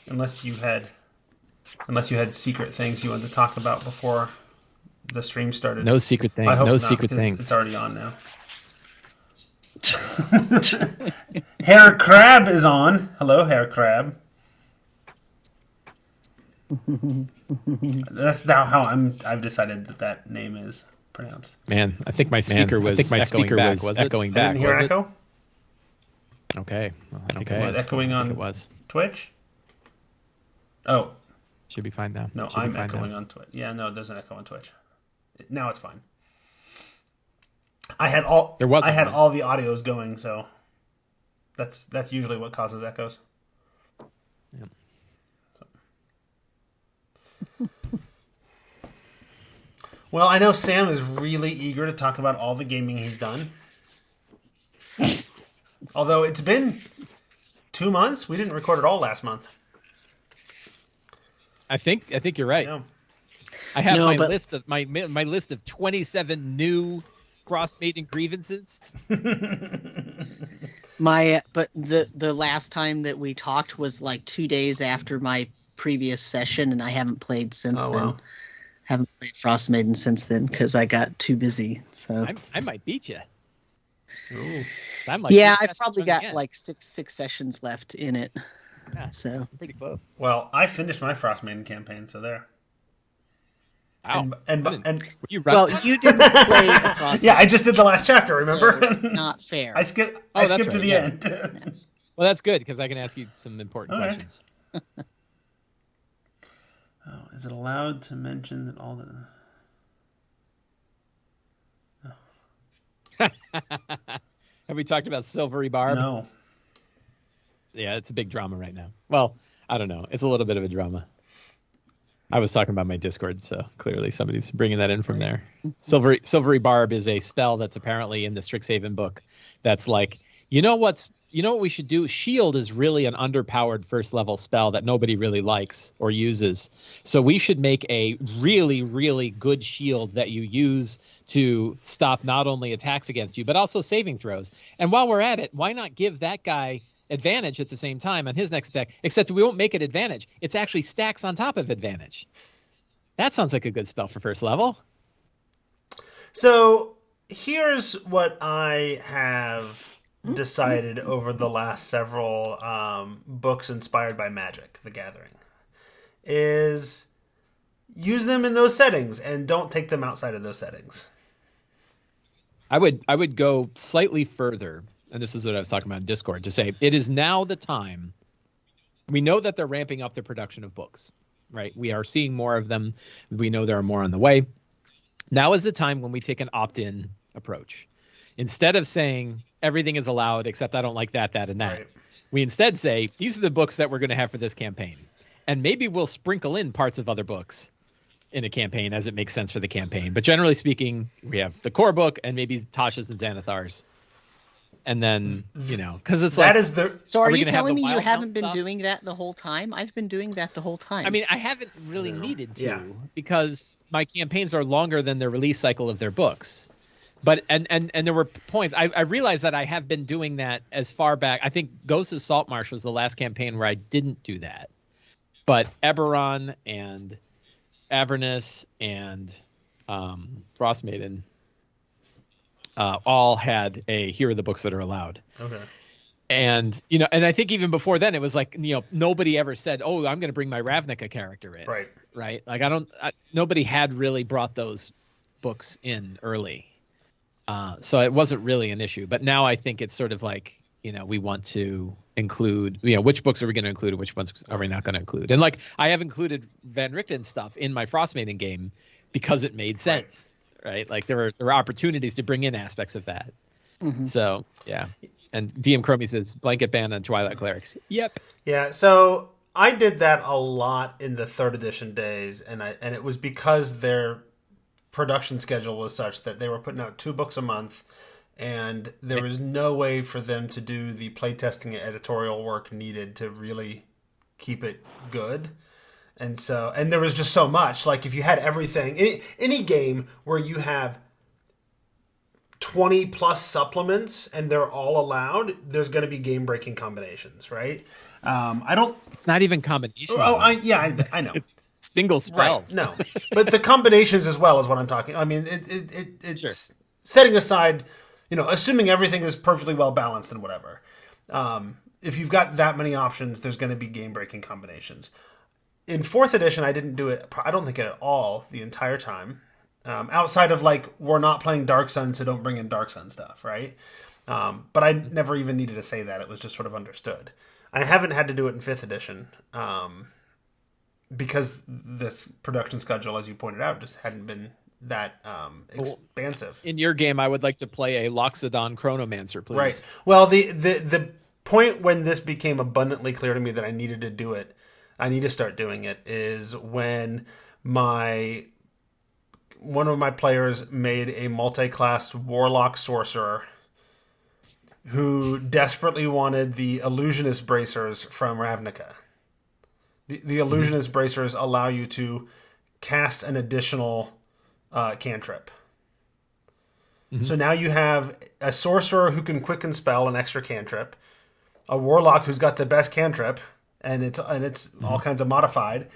Unless you had secret things you wanted to talk about before the stream started. No secret things. I hope No not, secret things. It's already on now. Hair Crab is on. Hello, Hair Crab. That's now how I've decided that name is pronounced. Man, I think my speaker was echoing back. I didn't hear echo. Okay. Well, I think it was echoing on Twitch. Oh, should be fine now. No, I'm echoing on Twitch. Yeah, no, there's an echo on Twitch. Now it's fine. I had all the audios going, so that's usually what causes echoes. Yeah. Well, I know Sam is really eager to talk about all the gaming he's done. Although it's been 2 months, we didn't record it all last month. I think you're right. Yeah. I have list of my list of 27 new cross-mating grievances. But the last time that we talked was like 2 days after my previous session, and I haven't played since then. Wow. Haven't played Frostmaiden since then because I got too busy. So I might beat you. Ooh. I've probably got like six sessions left in it. Yeah, so pretty close. Well, I finished my Frostmaiden campaign, so there. Wow. And you didn't play across. Yeah, I just did the last chapter. Remember? So not fair. I skipped to the end. Well, that's good because I can ask you some important questions. Oh, is it allowed to mention that all the? Have we talked about Silvery Barb? No. Yeah, it's a big drama right now. Well, I don't know. It's a little bit of a drama. I was talking about my Discord, so clearly somebody's bringing that in from there. Silvery Barb is a spell that's apparently in the Strixhaven book. That's like, you know what we should do? Shield is really an underpowered first level spell that nobody really likes or uses. So we should make a really, really good shield that you use to stop not only attacks against you, but also saving throws. And while we're at it, why not give that guy advantage at the same time on his next attack, except we won't make it advantage. It's actually stacks on top of advantage. That sounds like a good spell for first level. So here's what I have decided over the last several books inspired by Magic: The Gathering is use them in those settings and don't take them outside of those settings. I would go slightly further. And this is what I was talking about in Discord, to say it is now the time. We know that they're ramping up the production of books, right? We are seeing more of them. We know there are more on the way. Now is the time when we take an opt-in approach. Instead of saying everything is allowed except I don't like that, and that, right. We instead say these are the books that we're going to have for this campaign. And maybe we'll sprinkle in parts of other books in a campaign as it makes sense for the campaign. But generally speaking, we have the core book and maybe Tasha's and Xanathar's. And then, because it's that like... is the... So are you telling me you haven't been doing that the whole time? I've been doing that the whole time. I mean, I haven't really needed to because my campaigns are longer than the release cycle of their books. But, and there were points... I realized that I have been doing that as far back... I think Ghosts of Saltmarsh was the last campaign where I didn't do that. But Eberron and Avernus and Frostmaiden... all had a here are the books that are allowed. Okay. And and I think even before then it was like nobody ever said, "Oh, I'm going to bring my Ravnica character in." Right? Like nobody had really brought those books in early. So it wasn't really an issue. But now I think it's sort of like, we want to include, which books are we going to include and which ones are we not going to include? And like I have included Van Richten stuff in my Frostmaiden game because it made sense. Right, like there were opportunities to bring in aspects of that. Mm-hmm. So yeah, and DM Chromie says blanket ban on Twilight Clerics. Yep. Yeah, so I did that a lot in the 3rd edition days, and it was because their production schedule was such that they were putting out 2 books a month, and there was no way for them to do the playtesting and editorial work needed to really keep it good. And there was just so much. Like if you had everything, any game where you have 20 plus supplements and they're all allowed, there's going to be game breaking combinations, right? I don't. It's not even combination. Oh, I know. It's single spells. Right. No, but the combinations as well is what I'm talking. I mean, it's Sure. setting aside, assuming everything is perfectly well balanced and whatever. If you've got that many options, there's going to be game breaking combinations. In 4th edition, I didn't do it. I don't think at all the entire time. Outside of we're not playing Dark Sun, so don't bring in Dark Sun stuff, right? But I never even needed to say that. It was just sort of understood. I haven't had to do it in 5th edition because this production schedule, as you pointed out, just hadn't been that expansive. In your game, I would like to play a Loxodon Chronomancer, please. Right. Well, the point when this became abundantly clear to me that I needed to do it, I need to start doing it, is when one of my players made a multi-classed Warlock Sorcerer who desperately wanted the Illusionist Bracers from Ravnica. The Illusionist Bracers allow you to cast an additional cantrip. So now you have a Sorcerer who can quicken spell an extra cantrip, a Warlock who's got the best cantrip, and it's all kinds of modified,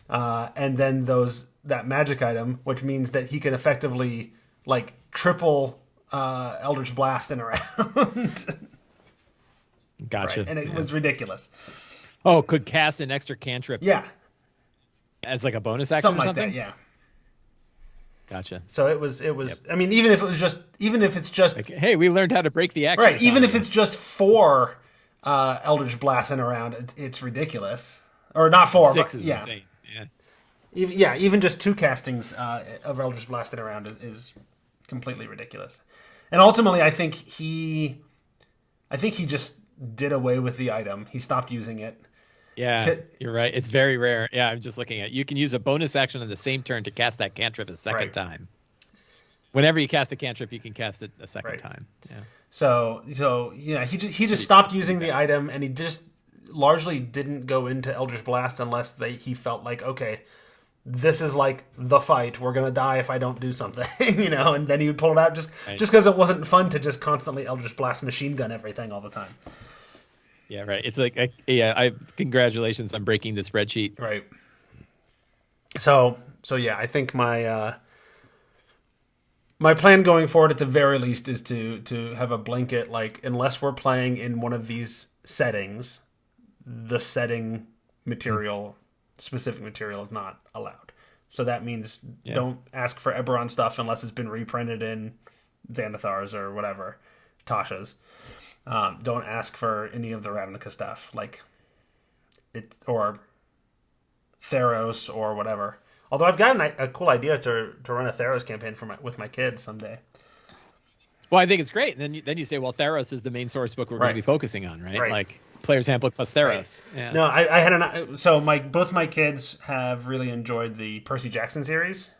and then that magic item, which means that he can effectively triple Eldritch Blast in a round. Gotcha. Right. And it was ridiculous. Oh, could cast an extra cantrip. Yeah. As a bonus action Something or like something? that, yeah. Gotcha. So it was. Yep. I mean, even if it's just hey, we learned how to break the action. right. Even if it's just 4 Eldritch Blasts in a round, it's ridiculous. Or not 4, 6 but is yeah. insane. Yeah. Even just 2 castings of Eldritch Blast in a round is completely ridiculous. And ultimately, I think he just did away with the item. He stopped using it. Yeah, you're right. It's very rare. Yeah, I'm just looking at. You can use a bonus action on the same turn to cast that cantrip a second time. Whenever you cast a cantrip, you can cast it a second time. Yeah. So yeah, he just stopped using the item, and he just largely didn't go into Eldritch Blast unless he felt like, okay, this is the fight. We're gonna die if I don't do something, And then he would pull it out just because it wasn't fun to just constantly Eldritch Blast machine gun everything all the time. Yeah, right. It's congratulations on breaking the spreadsheet. Right. So yeah, I think my plan going forward at the very least is to have a blanket, unless we're playing in one of these settings, the setting material, specific material is not allowed. So that means don't ask for Eberron stuff unless it's been reprinted in Xanathar's or whatever, Tasha's. Don't ask for any of the Ravnica stuff, or Theros or whatever. Although I've got a cool idea to run a Theros campaign with my kids someday. Well, I think it's great. And then you say, well, Theros is the main source book we're going to be focusing on, right? Player's Handbook plus Theros. Right. Yeah. No, I had both my kids have really enjoyed the Percy Jackson series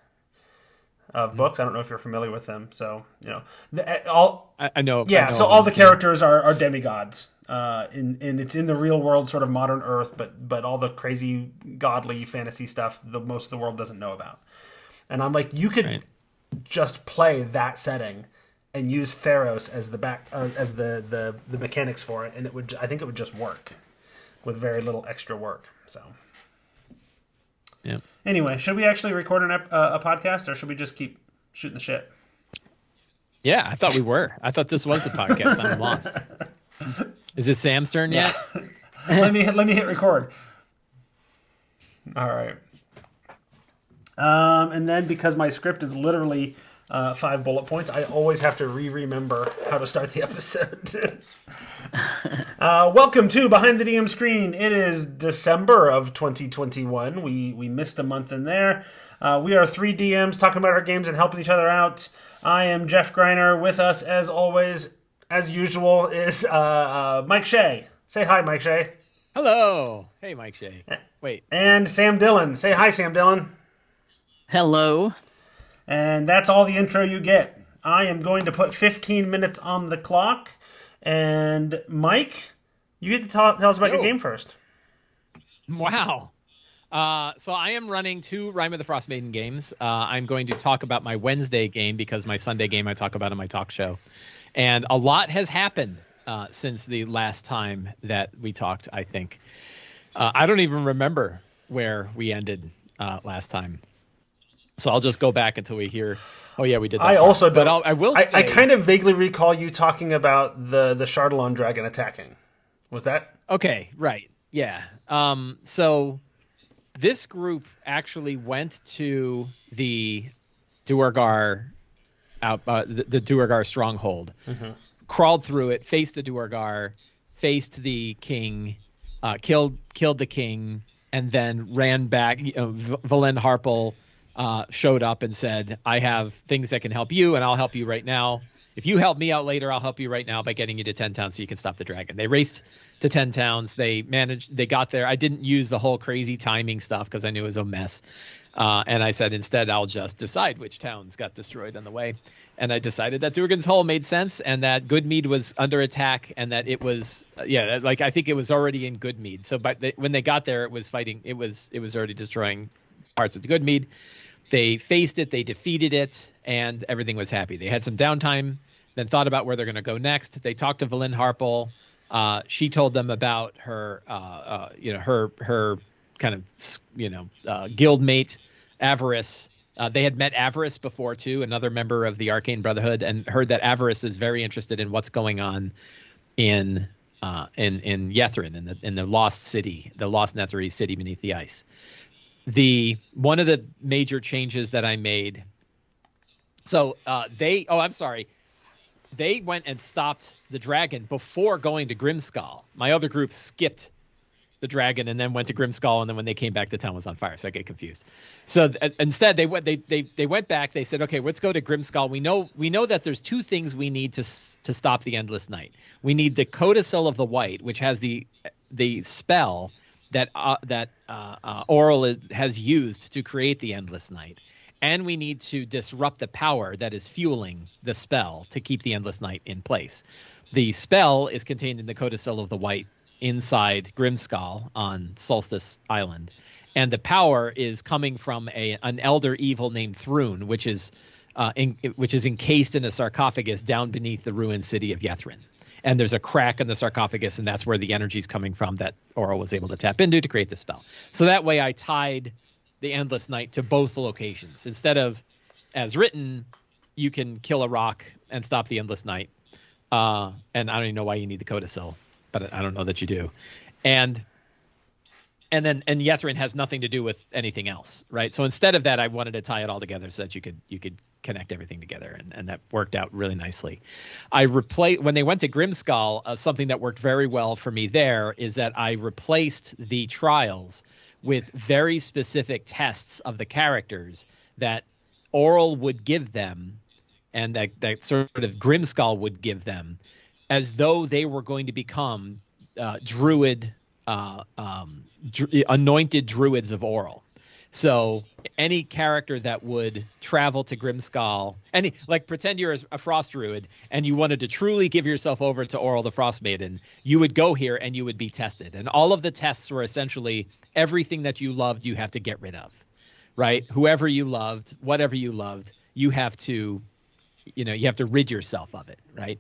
of books. I don't know if you're familiar with them. So I know. Yeah, I know so all the characters are demigods. It's in the real world, sort of modern Earth, but all the crazy godly fantasy stuff most of the world doesn't know about. And I'm like, you could just play that setting and use Theros as the back as the mechanics for it, and I think it would just work with very little extra work. So. Yeah. Anyway, should we actually record a podcast, or should we just keep shooting the shit? Yeah, I thought we were. I thought this was the podcast. I'm lost. Is it Sam's turn yet? let me hit record. All right. And then because my script is literally 5 bullet points, I always have to remember how to start the episode. Welcome to Behind the DM Screen. It is December of 2021. We missed a month in there. We are 3 DMs talking about our games and helping each other out. I am Jeff Greiner. With us, as always, as usual, is Mike Shea. Say hi, Mike Shea. Hello. Hey, Mike Shea. Wait. And Sam Dillon. Say hi, Sam Dillon. Hello. And that's all the intro you get. I am going to put 15 minutes on the clock. And Mike, you get to tell us about your game first. Wow. So I am running 2 Rime of the Frost Maiden games. I'm going to talk about my Wednesday game because my Sunday game I talk about in my talk show. And a lot has happened since the last time that we talked, I think. I don't even remember where we ended last time. So I'll just go back until we hear, oh, yeah, we did that. I part. also don't. But I will say... I kind of vaguely recall you talking about the Chardalon dragon attacking. Was that? Okay, right. Yeah. So this group actually went to the Duergar, the Duergar stronghold, crawled through it, faced the Duergar, faced the king, killed the king, and then ran back. Valen Harpel showed up and said, I have things that can help you, and I'll help you right now. If you help me out later, I'll help you right now by getting you to 10 towns so you can stop the dragon. They raced to 10 towns. They got there. I didn't use the whole crazy timing stuff because I knew it was a mess. And I said, instead, I'll just decide which towns got destroyed on the way. And I decided that Duergar's Hole made sense and that Goodmead was under attack and that it was, I think it was already in Goodmead. So when they got there, it was fighting. It was already destroying parts of the Goodmead. They faced it, they defeated it, and everything was happy. They had some downtime, then thought about where they're going to go next. They talked to Valen Harpel. She told them about her, her kind of, guild mate, Avarice. They had met Avarice before too, another member of the Arcane Brotherhood, and heard that Avarice is very interested in what's going on in Yethrin, in the lost city, the lost Netherese city beneath the ice. One of the major changes that I made. So they went and stopped the dragon before going to Grimskull. My other group skipped the dragon and then went to Grimskull, and then when they came back, the town was on fire. So I get confused. So instead, they went back. They said, "Okay, let's go to Grimskull. We know that there's two things we need to stop the Endless Night. We need the Codicil of the White, which has the spell that Oral has used to create the Endless Night, and we need to disrupt the power that is fueling the spell to keep the Endless Night in place. The spell is contained in the Codicil of the White inside Grimskull on Solstice Island, and the power is coming from an elder evil named Thrun, which is encased in a sarcophagus down beneath the ruined city of Yethrin. And there's a crack in the sarcophagus, and that's where the energy is coming from that Oral was able to tap into to create the spell. So that way I tied the Endless Night to both locations. Instead of, as written, you can kill a rock and stop the Endless Night. And I don't even know why you need the Codicil, but I don't know that you do. And Yethrin has nothing to do with anything else, right? So instead of that, I wanted to tie it all together so that you could connect everything together, and that worked out really nicely. When they went to Grimskull, something that worked very well for me there is that I replaced the trials with very specific tests of the characters that Oral would give them, and that sort of Grimskull would give them, as though they were going to become druid. Anointed druids of Oral. So any character that would travel to Grimskull, pretend you're a frost druid and you wanted to truly give yourself over to Oral the Frost Maiden, you would go here and you would be tested. And all of the tests were essentially everything that you loved, you have to get rid of, right? Whoever you loved, whatever you loved, you have to rid yourself of it, right?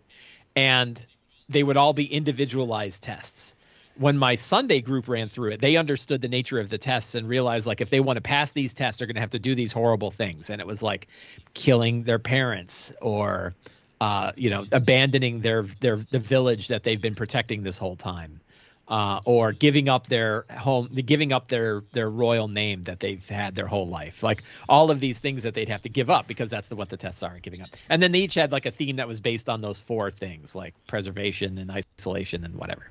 And they would all be individualized tests. When my Sunday group ran through it, they understood the nature of the tests and realized, if they want to pass these tests, they're going to have to do these horrible things. And it was like killing their parents or, abandoning the village that they've been protecting this whole time, or giving up their home, giving up their royal name that they've had their whole life. Like all of these things that they'd have to give up because that's what the tests are, giving up. And then they each had a theme that was based on those four things, like preservation and isolation and whatever.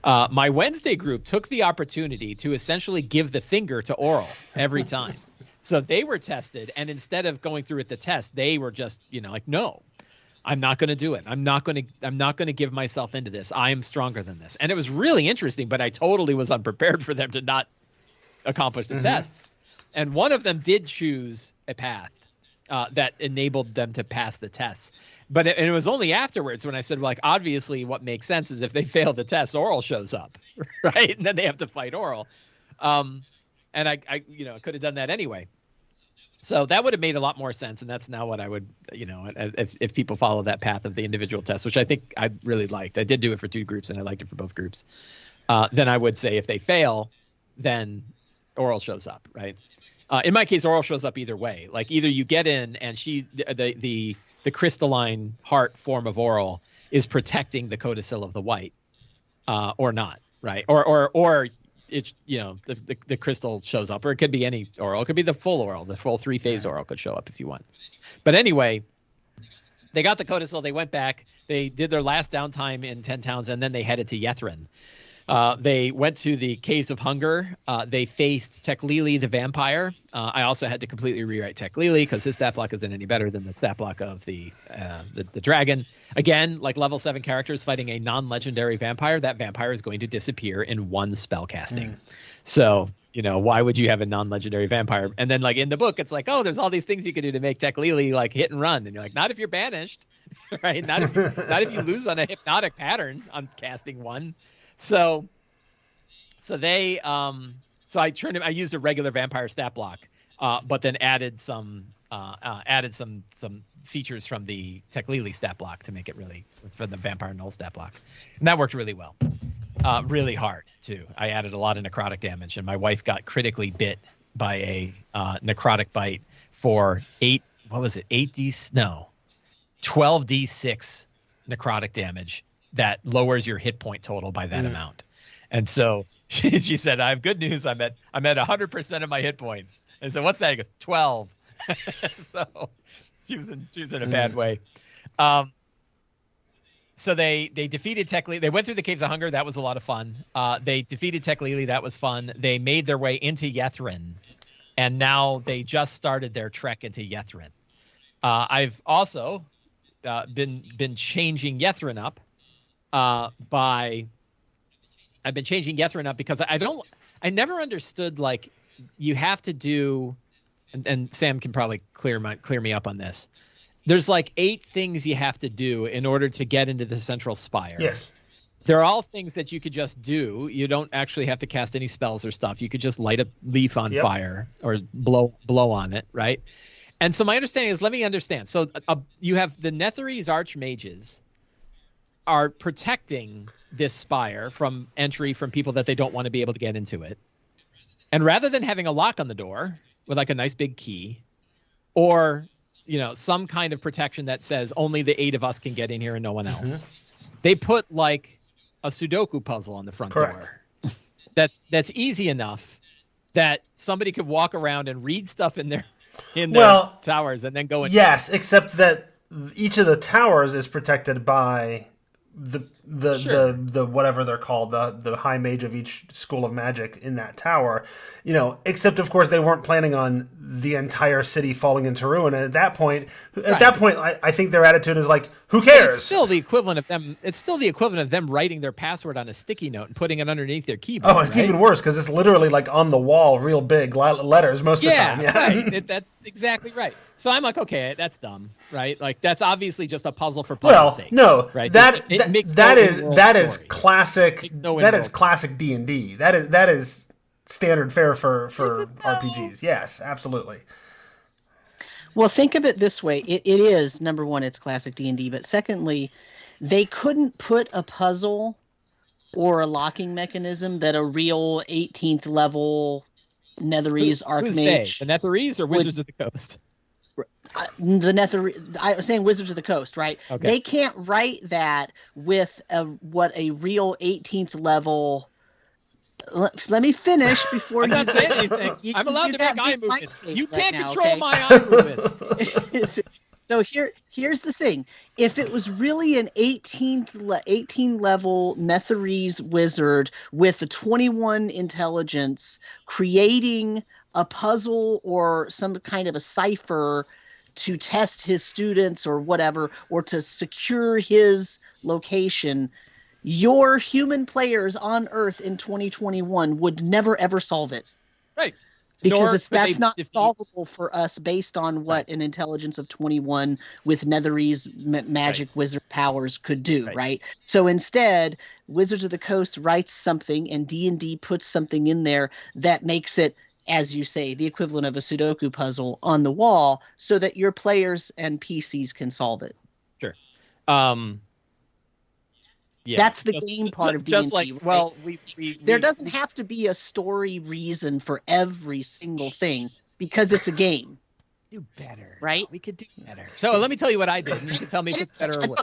My Wednesday group took the opportunity to essentially give the finger to Oral every time. So they were tested, and instead of going through with the test, they were just, no, I'm not going to do it. I'm not going to give myself into this. I am stronger than this. And it was really interesting, but I totally was unprepared for them to not accomplish the tests. And one of them did choose a path that enabled them to pass the tests. But it was only afterwards when I said, obviously what makes sense is if they fail the test, Oral shows up, right? And then they have to fight Oral. And I could have done that anyway. So that would have made a lot more sense, and that's now what I would, if people follow that path of the individual test, which I think I really liked. I did do it for 2 groups, and I liked it for both groups. Then I would say if they fail, then oral shows up, right? In my case, oral shows up either way. Like either you get in, and the crystalline heart form of oral is protecting the codicil of the white, or not, right? Or it's the crystal shows up, or it could be any oral. It could be the full oral, the full 3-phase oral could show up if you want. But anyway, they got the codicil. They went back. They did their last downtime in 10 towns, and then they headed to Yethrin. They went to the Caves of Hunger. They faced Teklili the vampire. I also had to completely rewrite Teklili because his stat block isn't any better than the stat block of the dragon. Again, like level 7 characters fighting a non-legendary vampire, that vampire is going to disappear in 1 spell casting. So, why would you have a non-legendary vampire? And then like in the book, it's like, oh, there's all these things you can do to make Teklili like hit and run. And you're like, not if you're banished, right? Not if you lose on a hypnotic pattern on casting 1. So they I used a regular vampire stat block, but then added some features from the Teklili stat block to make it really for the vampire null stat block, and that worked really well. Really hard too. I added a lot of necrotic damage, and my wife got critically bit by a necrotic bite for 12d6 necrotic damage. That lowers your hit point total by that amount. And so she said, I have good news. I'm at 100% of my hit points. And so what's that? He goes, 12. So she was in a bad way. So they defeated Teklili. They went through the Caves of Hunger. That was a lot of fun. They defeated Teklili. That was fun. They made their way into Yethrin. And now they just started their trek into Yethrin. I've also been changing Yethrin up. I've been changing Yethrin up because I never understood, like, you have to do, and Sam can probably clear me up on this. There's like 8 things you have to do in order to get into the Central Spire. Yes. They're all things that you could just do. You don't actually have to cast any spells or stuff. You could just light a leaf on fire or blow on it, right? And so my understanding is, let me understand. So you have the Netherese Archmages are protecting this spire from entry from people that they don't want to be able to get into it. And rather than having a lock on the door with like a nice big key, or some kind of protection that says only the 8 of us can get in here and no one else, they put like a Sudoku puzzle on the front door. That's easy enough that somebody could walk around and read stuff in their towers and then go in. Yes, except that each of the towers is protected by the whatever they're called, the high mage of each school of magic in that tower, except of course they weren't planning on the entire city falling into ruin. And at that point, I think their attitude is like, who cares? It's still the equivalent of them writing their password on a sticky note and putting it underneath their keyboard. Oh, it's even worse because it's literally like on the wall, real big letters most of the time. Yeah, right. That's exactly right. So I'm like, okay, that's dumb, right? Like that's obviously just a puzzle for puzzle's sake. No, right? That is classic. That is classic D&D. That is standard fare for RPGs. Yes, absolutely. Well, think of it this way. It is, number one, it's classic D&D, but secondly, they couldn't put a puzzle or a locking mechanism that a real 18th level Netherese Archmage... The Netherese or Wizards of the Coast? I was saying Wizards of the Coast, right? Okay. They can't write that with what a real 18th level... Let me finish before I'm you not saying anything. I'm allowed to make eye movements. You can't control my eye movements. So here's the thing. If it was really an 18 level Netherese wizard with a 21 intelligence creating a puzzle or some kind of a cipher to test his students or whatever, or to secure his location, your human players on Earth in 2021 would never ever solve it. Right. Because that's not solvable for us based on what an intelligence of 21 with Netherese magic wizard powers could do, right? So instead, Wizards of the Coast writes something and D&D puts something in there that makes it as you say, the equivalent of a Sudoku puzzle on the wall so that your players and PCs can solve it. Sure. Yeah, that's the game part of D&D. Just like, right? well, there doesn't have to be a story reason for every single thing because it's a game. Do better, right? We could do better. So let me tell you what I did, and you can tell me if it's better or worse.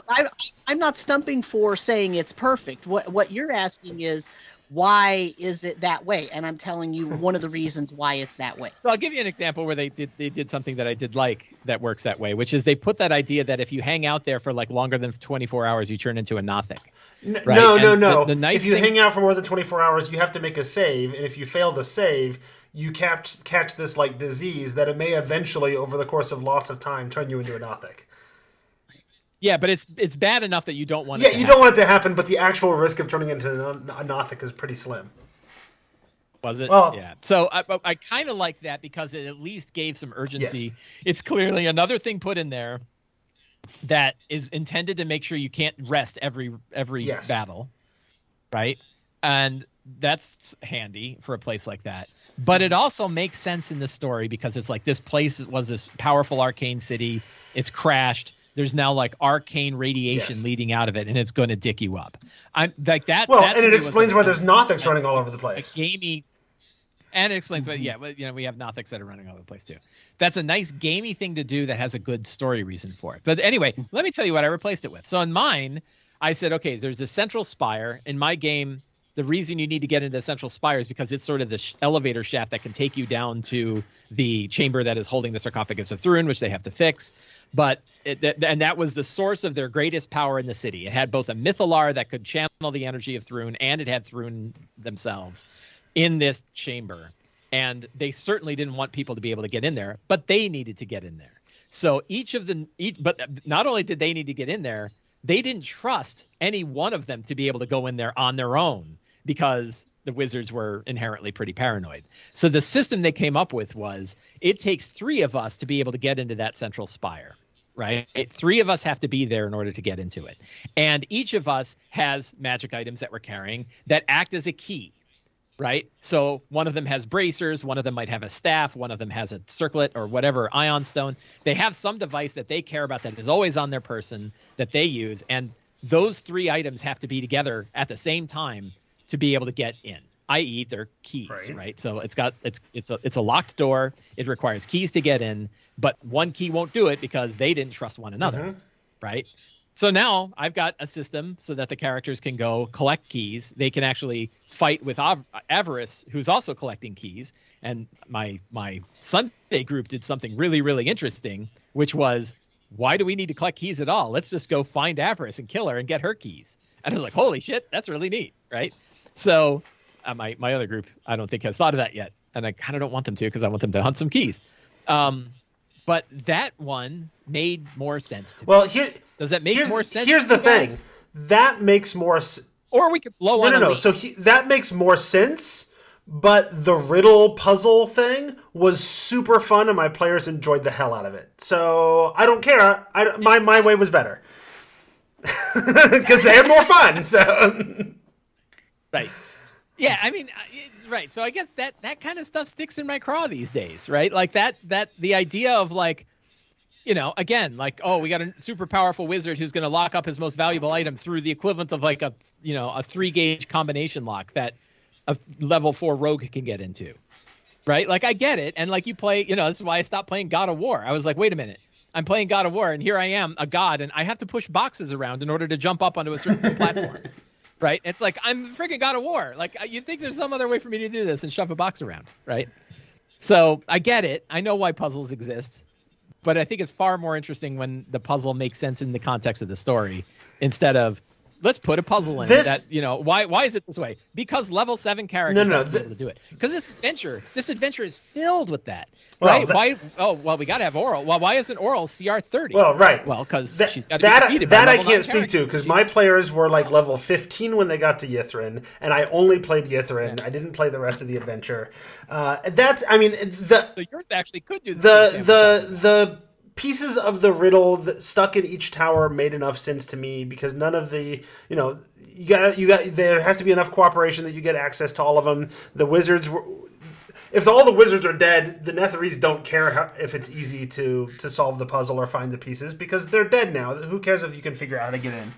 I'm not stumping for saying it's perfect. What you're asking is, why is it that way? And I'm telling you one of the reasons why it's that way. So I'll give you an example where they did something that I did like that works that way, which is they put that idea that if you hang out there for like longer than 24 hours, you turn into a Nothic. Right? No. The nice if you hang out for more than 24 hours, you have to make a save, and if you fail to save, you catch this like disease that it may eventually, over the course of lots of time, turn you into a Nothic. Yeah, but it's bad enough that you don't want it to happen. Don't want it to happen, but the actual risk of turning into a Nothic is pretty slim. Was it? Well, yeah. So I kind of like that because it at least gave some urgency. Yes. It's clearly another thing put in there that is intended to make sure you can't rest every yes. battle, right? And that's handy for a place like that. But it also makes sense in the story because it's like this place was this powerful arcane city. It's crashed. There's now like arcane radiation yes. leading out of it, and it's going to dick you up. I'm like that. Well, that and it explains why there's Nothics running all over the place. Gamey, and it explains why. Yeah, but we have Nothics that are running all over the place too. That's a nice gamey thing to do that has a good story reason for it. But anyway, let me tell you what I replaced it with. So in mine, I said, okay, there's a Central Spire in my game. The reason you need to get into Central Spire is because it's sort of the elevator shaft that can take you down to the chamber that is holding the sarcophagus of Thrun, which they have to fix. But and that was the source of their greatest power in the city. It had both a Mythalar that could channel the energy of Thrun, and it had Thrun themselves in this chamber. And they certainly didn't want people to be able to get in there, but they needed to get in there. So but not only did they need to get in there, they didn't trust any one of them to be able to go in there on their own, because the wizards were inherently pretty paranoid. So the system they came up with was, it takes 3 of us to be able to get into that Central Spire, right? 3 of us have to be there in order to get into it. And each of us has magic items that we're carrying that act as a key, right? So one of them has bracers, one of them might have a staff, one of them has a circlet or whatever, ion stone. They have some device that they care about that is always on their person that they use. And those 3 items have to be together at the same time to be able to get in, i.e. their keys, right? So it's a locked door. It requires keys to get in, but one key won't do it because they didn't trust one another, right? So now I've got a system so that the characters can go collect keys. They can actually fight with Avarice, who's also collecting keys. And my Sunday group did something really, really interesting, which was, why do we need to collect keys at all? Let's just go find Avarice and kill her and get her keys. And I was like, holy shit, that's really neat, right? So my other group, I don't think, has thought of that yet. And I kind of don't want them to, because I want them to hunt some keys. But that one made more sense to me. Well, does that make more sense? Here's the thing. That makes more sense. Or we could blow on No. So that makes more sense, but the riddle puzzle thing was super fun, and my players enjoyed the hell out of it. So I don't care. My way was better. Because they had more fun, so... Right. Yeah, I mean, it's right. So I guess that kind of stuff sticks in my craw these days, right? Like that the idea of like, again, like, oh, we got a super powerful wizard who's going to lock up his most valuable item through the equivalent of like a 3-gauge combination lock that a level 4 rogue can get into, right? Like I get it. And like you play, this is why I stopped playing God of War. I was like, wait a minute. I'm playing God of War, and here I am, a god, and I have to push boxes around in order to jump up onto a certain platform. Right? It's like, I'm freaking God of War. Like, you'd think there's some other way for me to do this and shove a box around, right? So I get it. I know why puzzles exist. But I think it's far more interesting when the puzzle makes sense in the context of the story, instead of, let's put a puzzle in that, why is it this way? Because level 7 characters have to be able to do it. Because this adventure is filled with that. Right? We got to have Oral. Well, why isn't Oral CR 30? Well, right. Well, because she's got to be defeated that by I can't speak to, because my players were like level 15 when they got to Yithrin, and I only played Yithrin. Yeah. I didn't play the rest of the adventure. So yours actually could do the pieces of the riddle that stuck in each tower made enough sense to me, because none of the you got there has to be enough cooperation that you get access to all of them. The wizards were. if all the wizards are dead, the Netherese don't care if it's easy to solve the puzzle or find the pieces because they're dead now. Who cares if you can figure out how to get in?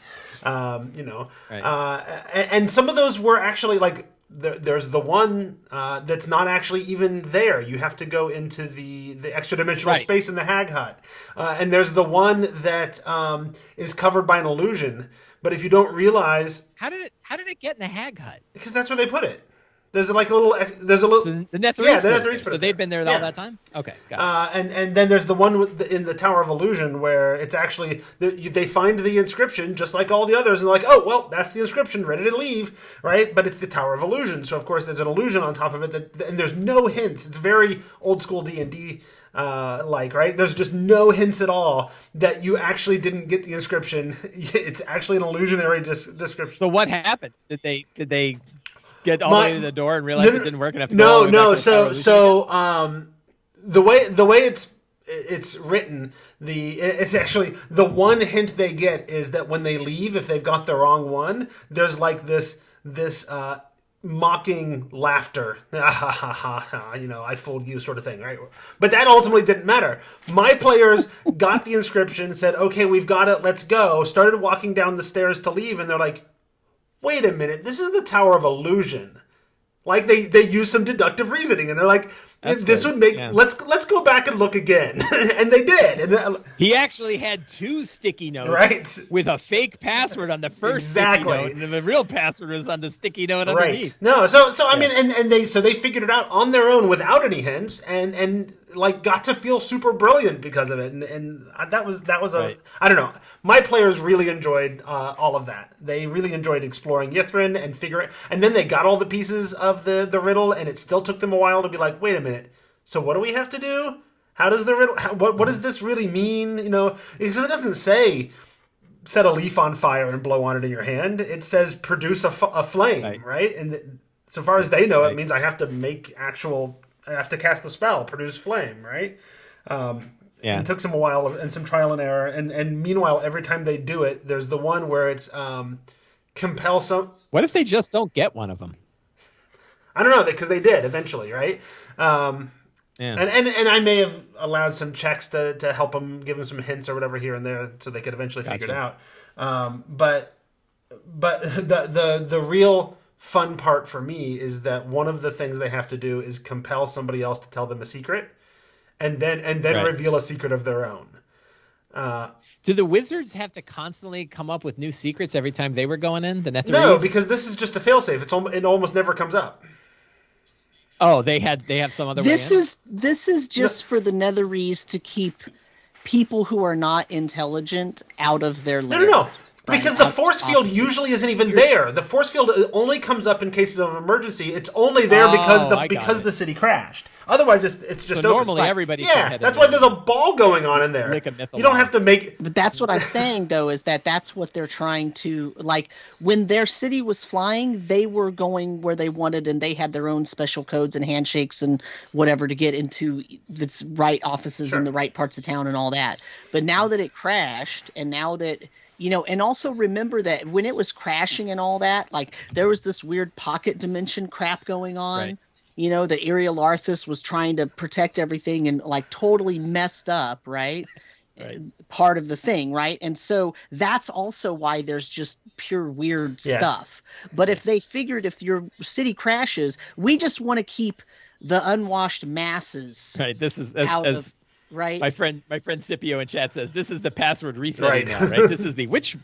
And some of those were actually like there's the one that's not actually even there. You have to go into the extra dimensional space in the Hag Hut, and there's the one that is covered by an illusion. But if you don't realize, how did it get in the Hag Hut? Because that's where they put it. There's like a little. There's a little. So the Netherese. Yeah, the Netherese. So they've been there all that time. Okay, got it. And then there's the one in the Tower of Illusion where it's actually they find the inscription just like all the others and they're like, oh well, that's the inscription, ready to leave, right? But it's the Tower of Illusion, so of course there's an illusion on top of it and there's no hints. It's very old school D&D like, right? There's just no hints at all that you actually didn't get the inscription. It's actually an illusionary description. So what happened? Did they get all the way to the door and realize it didn't work and have to the way it's written, it's actually the one hint they get is that when they leave, if they've got the wrong one, there's like this mocking laughter, I fooled you sort of thing, right? But that ultimately didn't matter. My players got the inscription, said, okay, we've got it, let's go, started walking down the stairs to leave, and they're like, wait a minute, this is the Tower of Illusion. Like they use some deductive reasoning, and they're like, this would make let's go back and look again, and they did. And he actually had 2 sticky notes, with a fake password on the first sticky note, and the real password was on the sticky note underneath. No, so I mean, and they figured it out on their own without any hints, and like got to feel super brilliant because of it, and that was I don't know. My players really enjoyed all of that. They really enjoyed exploring Ythryn and then they got all the pieces of the riddle, and it still took them a while to be like, wait a minute. So what do we have to do? How does the riddle? What does this really mean? Because it doesn't say set a leaf on fire and blow on it in your hand. It says produce a flame, right? And so far as they know, it means I have to cast the spell, produce flame, right? It took them a while and some trial and error. And meanwhile, every time they do it, there's the one where it's compel some. What if they just don't get one of them? I don't know, because they did eventually, right? And I may have allowed some checks to help them, give them some hints or whatever here and there, so they could eventually figure it out. But the real fun part for me is that one of the things they have to do is compel somebody else to tell them a secret, and then reveal a secret of their own. Do the wizards have to constantly come up with new secrets every time they were going in? The Netherese? No, because this is just a failsafe. It almost never comes up. Oh, they have some other way in? This is just for the Netherese to keep people who are not intelligent out of their lair. No. Because the force field usually isn't even there. The force field only comes up in cases of emergency. It's only there because the city crashed. Otherwise, it's just so open. Normally, everybody. That's why there's a ball going on in there. You don't have to make. But that's what I'm saying, though, is that's what they're trying to like. When their city was flying, they were going where they wanted, and they had their own special codes and handshakes and whatever to get into its right offices in the right parts of town and all that. But now that it crashed, and now that. And also remember that when it was crashing and all that, like there was this weird pocket dimension crap going on. Right. That Ariel Arthas was trying to protect everything and like totally messed up, right? Part of the thing, right? And so that's also why there's just pure weird stuff. But if they figured if your city crashes, we just want to keep the unwashed masses. Right. This is as right. My friend Scipio in chat says this is the password resetting now, right? This is the which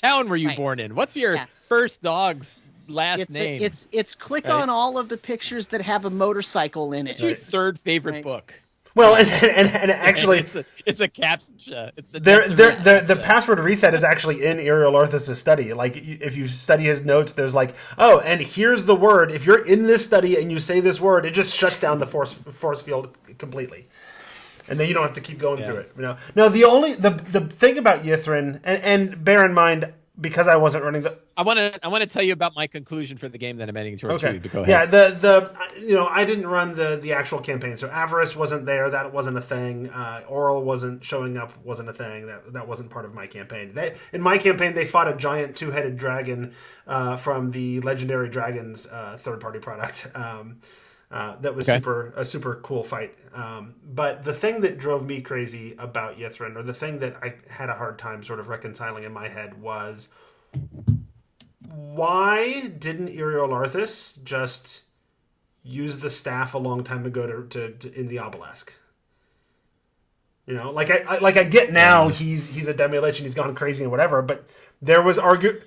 town were you born in? What's your first dog's last name? It's click on all of the pictures that have a motorcycle in it. What's your third favorite book? Well, and actually, it's a captcha. It's the password reset is actually in Ariel Arthas' study. Like if you study his notes, there's like, oh, and here's the word. If you're in this study and you say this word, it just shuts down the force field completely. And then you don't have to keep going through it. No, the thing about Ythryn, and bear in mind, because I wasn't running the. I want to tell you about my conclusion for the game that I'm heading towards. Okay. But go ahead. Yeah, I didn't run the actual campaign, so Avarice wasn't there. That wasn't a thing. Oral wasn't showing up. Wasn't a thing. That wasn't part of my campaign. In my campaign, they fought a giant 2-headed dragon from the Legendary Dragons third-party product. That was a super cool fight. But the thing that drove me crazy about Yithrin, or the thing that I had a hard time sort of reconciling in my head, was why didn't Iriel Arthas just use the staff a long time ago to in the obelisk? You know, like I get now he's a demi-lich and he's gone crazy and whatever, but there was arguably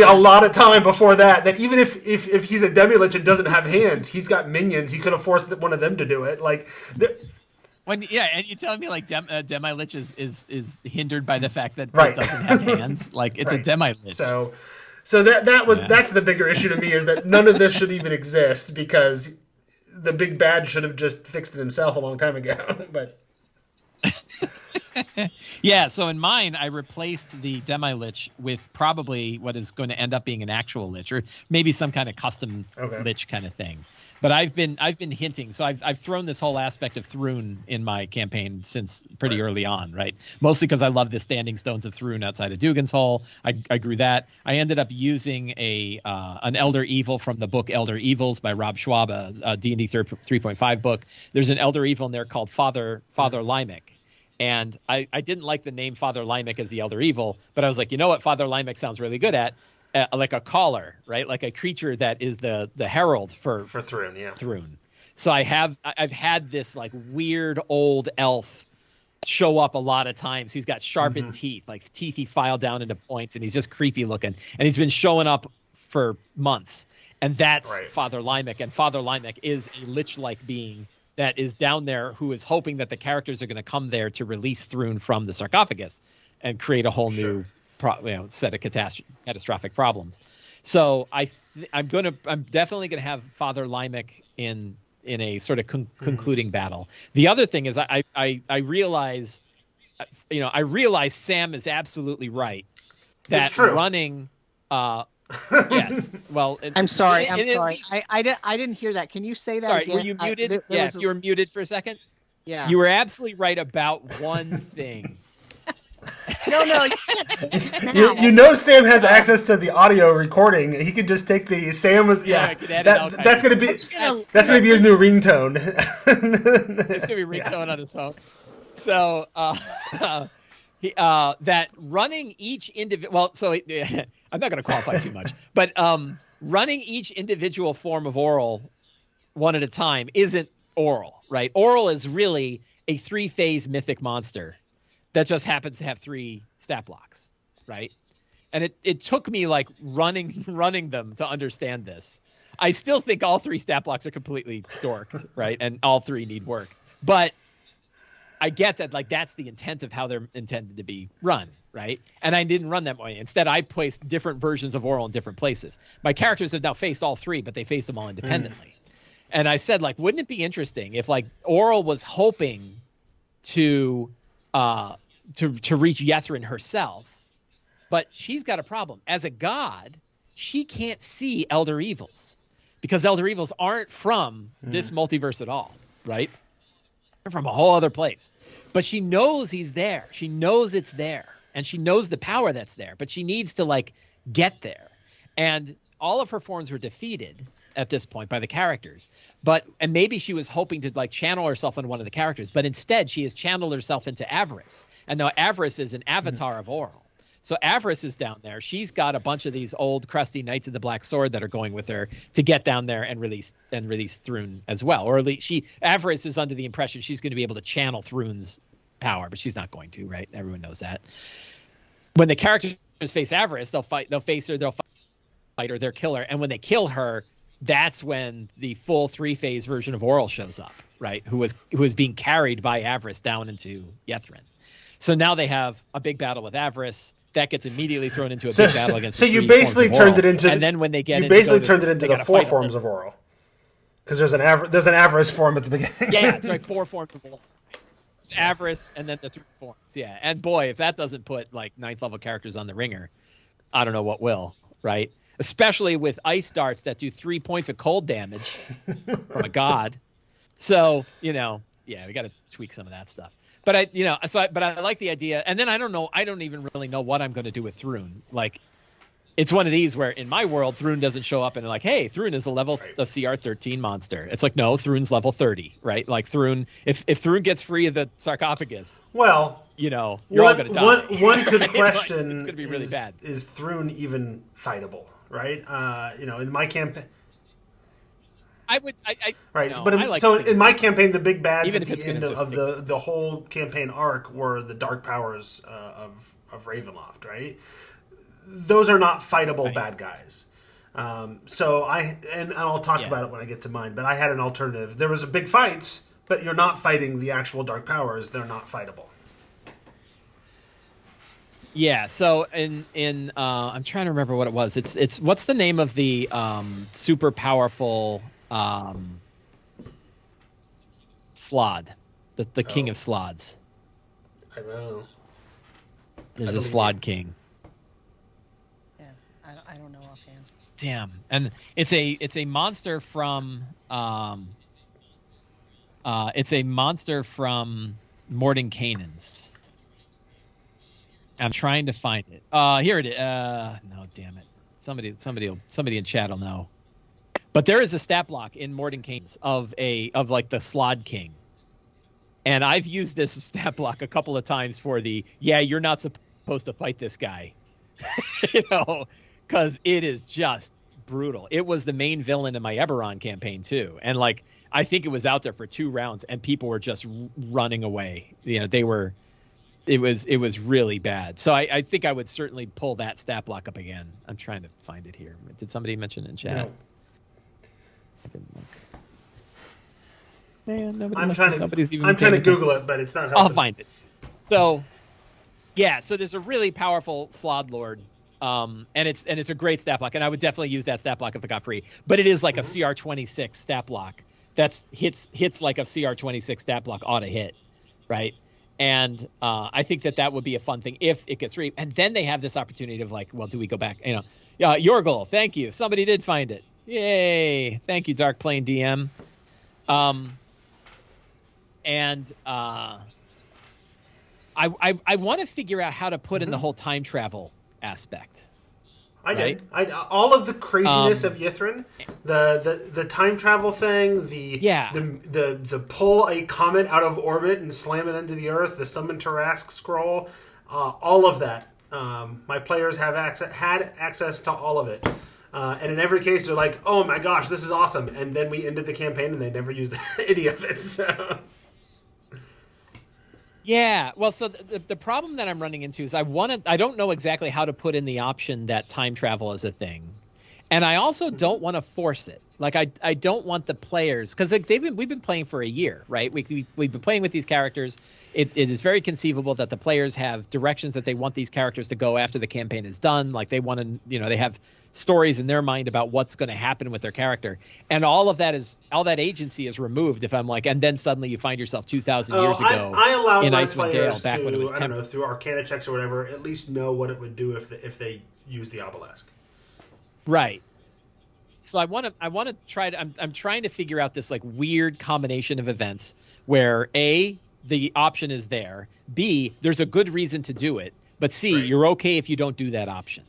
a lot of time before that even if he's a demi-lich and doesn't have hands, he's got minions. He could have forced one of them to do it. Like, and you telling me like demi-lich is hindered by the fact that it doesn't have hands? Like, it's a demi-lich. So that's the bigger issue to me, is that none of this should even exist, because the big bad should have just fixed it himself a long time ago. But yeah, so in mine, I replaced the demi-lich with probably what is going to end up being an actual lich, or maybe some kind of custom lich kind of thing. But I've been hinting. So I've thrown this whole aspect of Thrune in my campaign since pretty early on, right? Mostly because I love the standing stones of Thrune outside of Dugan's Hole. I grew that. I ended up using an Elder Evil from the book Elder Evils by Rob Schwab, a D&D 3.5 book. There's an Elder Evil in there called Father Limerick. And I didn't like the name Father Limerick as the Elder Evil, but I was like, you know what Father Limerick sounds really good at? Like a caller, right? Like a creature that is the herald for Thrune, yeah. Thrune. So I've had this like weird old elf show up a lot of times. He's got sharpened teeth, like teeth he filed down into points, and he's just creepy looking. And he's been showing up for months. And that's Father Limerick. And Father Limerick is a lich-like being that is down there, who is hoping that the characters are going to come there to release Thrune from the sarcophagus and create a whole new set of catastrophic problems. So I'm definitely going to have Father Limerick in a sort of concluding battle. The other thing is I realize Sam is absolutely right that running. Yes. Well, I'm sorry. I didn't hear that. Can you say that again? Were you muted? You were muted for a second. Yeah. You were absolutely right about one thing. No, you know Sam has access to the audio recording. He could just take the Sam was that's gonna be his new ringtone. It's gonna be ringtone on his phone. So that running each individual. Well, so I'm not gonna qualify too much, but running each individual form of oral one at a time isn't oral, right? Oral is really a 3-phase mythic monster that just happens to have 3 stat blocks, right? And it took me like running them to understand this. I still think all 3 stat blocks are completely dorked, right? And all 3 need work. But I get that, like, that's the intent of how they're intended to be run, right? And I didn't run that way. Instead, I placed different versions of oral in different places. My characters have now faced all 3, but they faced them all independently. And I said, like, wouldn't it be interesting if, like, oral was hoping to reach Yithrin herself, but she's got a problem. As a god, she can't see Elder Evils, because Elder Evils aren't from this multiverse at all, right? They're from a whole other place. But she knows he's there. She knows it's there. And she knows the power that's there. But she needs to, like, get there. And all of her forms were defeated at this point by the characters. And maybe she was hoping to, like, channel herself into one of the characters. But instead, she has channeled herself into Avarice. And now Avarice is an avatar of Oral. So Avarice is down there. She's got a bunch of these old crusty Knights of the Black Sword that are going with her to get down there and release Thrune as well. Or at least Avarice is under the impression she's going to be able to channel Thrune's power, but she's not going to, right? Everyone knows that. When the characters face Avarice, they'll fight her, they'll kill her. And when they kill her, that's when the full 3-phase version of Oral shows up, right? Who was being carried by Avarice down into Yithrin. So now they have a big battle with Avarice. That gets immediately thrown into a big battle against. So you basically turned it into. And then when they get, turned it into the 4 forms of Oral, because there's an Avarice form at the beginning. Yeah, it's like 4 forms of Oral. It's Avarice and then the 3 forms. Yeah, and boy, if that doesn't put like 9th level characters on the ringer, I don't know what will, right? Especially with ice darts that do 3 points of cold damage from a god. So we got to tweak some of that stuff. But I like the idea. And then I don't even really know what I'm going to do with Thrune. Like, it's one of these where in my world, Thrun doesn't show up and they're like, hey, Thrun is a CR 13 monster. It's like, no, Thrun's level 30, right? Like Thrun, if Thrun gets free of the sarcophagus, well, you're all going to die. One could Right? question, it's going to be really bad. Is Thrun even fightable, right? In my campaign... Right. No, but in my campaign, the big bads at the end of the whole campaign arc were the dark powers of Ravenloft, right? Those are not fightable bad guys. So I'll talk about it when I get to mine. But I had an alternative. There was a big fights, but you're not fighting the actual dark powers. They're not fightable. Yeah. So in I'm trying to remember what it was. It's what's the name of the super powerful Slaad, the king of Slaads. I don't know. There's a Slaad King. Yeah, I don't know offhand. Damn, and it's a monster from Mordenkainen's. I'm trying to find it. Here it is. No, damn it. Somebody in chat will know. But there is a stat block in Mordenkainen's of like the Slaad King. And I've used this stat block a couple of times for you're not supposed to fight this guy. Because it is just brutal. It was the main villain in my Eberron campaign too. And like, I think it was out there for 2 rounds and people were just running away. It was really bad. So I think I would certainly pull that stat block up again. I'm trying to find it here. Did somebody mention it in chat? No. I didn't look. Man, I'm trying to Google it, but it's not helping. I'll find it. So, so there's a really powerful Slaad Lord, and it's a great stat block, and I would definitely use that stat block if it got free. But it is like a CR26 stat block that's hits like a CR26 stat block ought to hit, right? And I think that would be a fun thing if it gets free. And then they have this opportunity of like, well, do we go back? Your goal. Thank you. Somebody did find it. Yay! Thank you, Dark Plane DM. I want to figure out how to put in the whole time travel aspect. I did. All of the craziness of Yithrin, the time travel thing, the pull a comet out of orbit and slam it into the earth, the summon Tarask scroll, all of that. My players had access to all of it. And in every case, they're like, "Oh my gosh, this is awesome!" And then we ended the campaign, and they never used any of it. So. Yeah, well, so the problem that I'm running into is I don't know exactly how to put in the option that time travel is a thing, and I also don't want to force it. Like I don't want the players, because we've been playing for a year, right? We've been playing with these characters. It is very conceivable that the players have directions that they want these characters to go after the campaign is done. Like they want to, they have stories in their mind about what's going to happen with their character, and all that agency is removed if I'm like, and then suddenly you find yourself 2,000 years ago. I allowed in my Icewind players Dale back when it was through Arcana checks or whatever, at least know what it would do if they use the obelisk. Right. So I want to try to. I'm trying to figure out this like weird combination of events where A, the option is there, B, there's a good reason to do it, but C, you're okay if you don't do that option.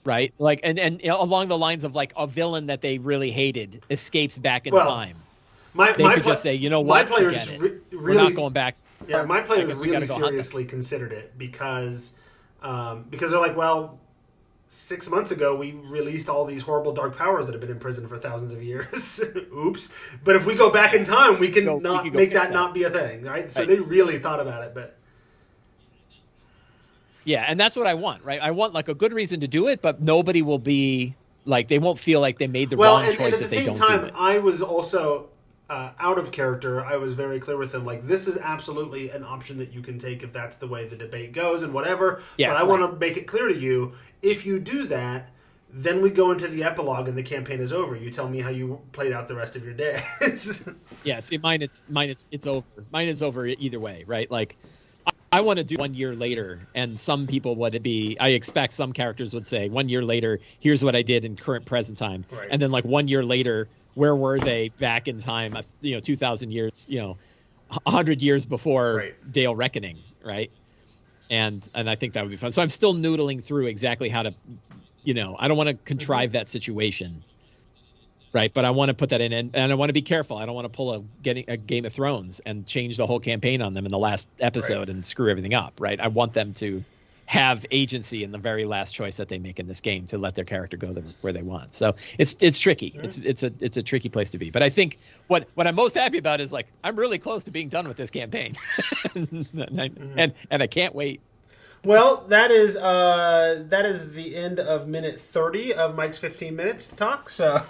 Right? Like and along the lines of like a villain that they really hated escapes back in time. They could just say, you know what? My players really, we're not going back. Yeah, my players really seriously considered it because they're like, well, 6 months ago, we released all these horrible dark powers that have been in prison for thousands of years. Oops. But if we go back in time, we can make that not be a thing, right? So they really thought about it. But yeah, and that's what I want, right? I want like a good reason to do it, but nobody will be like, they won't feel like they made the wrong choice if they don't do it. At the same time, I was also out of character. I was very clear with them, like, this is absolutely an option that you can take if that's the way the debate goes and whatever. Yeah, but I want to make it clear to you, if you do that, then we go into the epilogue and the campaign is over. You tell me how you played out the rest of your days. Yeah, see, mine it's over. Mine is over either way, right? Like, I want to do 1 year later, and some people would be. I expect some characters would say 1 year later, here's what I did in current present time, and then like 1 year later, where were they back in time? 2,000 years, 100 years before Dale Reckoning, right? And I think that would be fun. So I'm still noodling through exactly how to I don't want to contrive that situation. Right, but I want to put that in, and I want to be careful. I don't want to pull a Game of Thrones and change the whole campaign on them in the last episode and screw everything up. Right, I want them to have agency in the very last choice that they make in this game to let their character go where they want. So it's tricky. Right. It's a tricky place to be. But I think what I'm most happy about is like I'm really close to being done with this campaign, and I can't wait. Well, that is the end of minute 30 of Mike's 15 minutes talk. So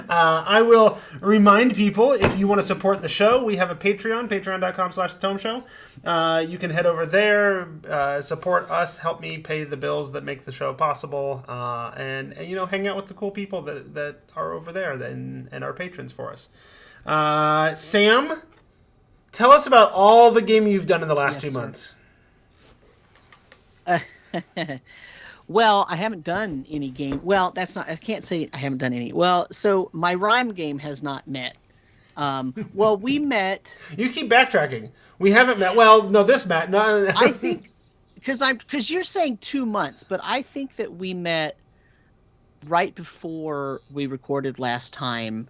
I will remind people, if you want to support the show, we have a Patreon, patreon.com/Tome Show. You can head over there, support us, help me pay the bills that make the show possible, and hang out with the cool people that are over there and are patrons for us. Sam, tell us about all the gaming you've done in the last 2 months. Well, I haven't done any game. Well, I can't say I haven't done any. Well, so my rhyme game has not met. Well, we met. You keep backtracking. We haven't met. Well, no, this met. No. I think because you're saying 2 months, but I think that we met right before we recorded last time.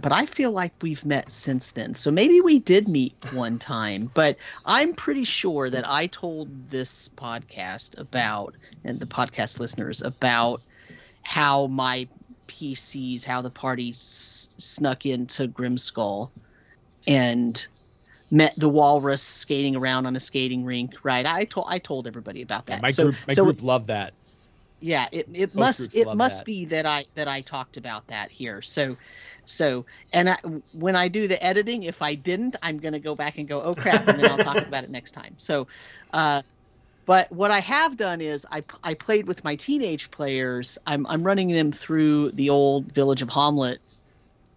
But I feel like we've met since then. So maybe we did meet one time. But I'm pretty sure that I told this podcast and the podcast listeners about how my PCs, how the party snuck into Grimskull and met the walrus skating around on a skating rink. Right? I told everybody about that. Yeah, my group loved that. Yeah, it must be that I talked about that here. So, when I do the editing, if I didn't, I'm going to go back and go, oh crap, and then I'll talk about it next time. So, but what I have done is I played with my teenage players. I'm running them through the old Village of Hamlet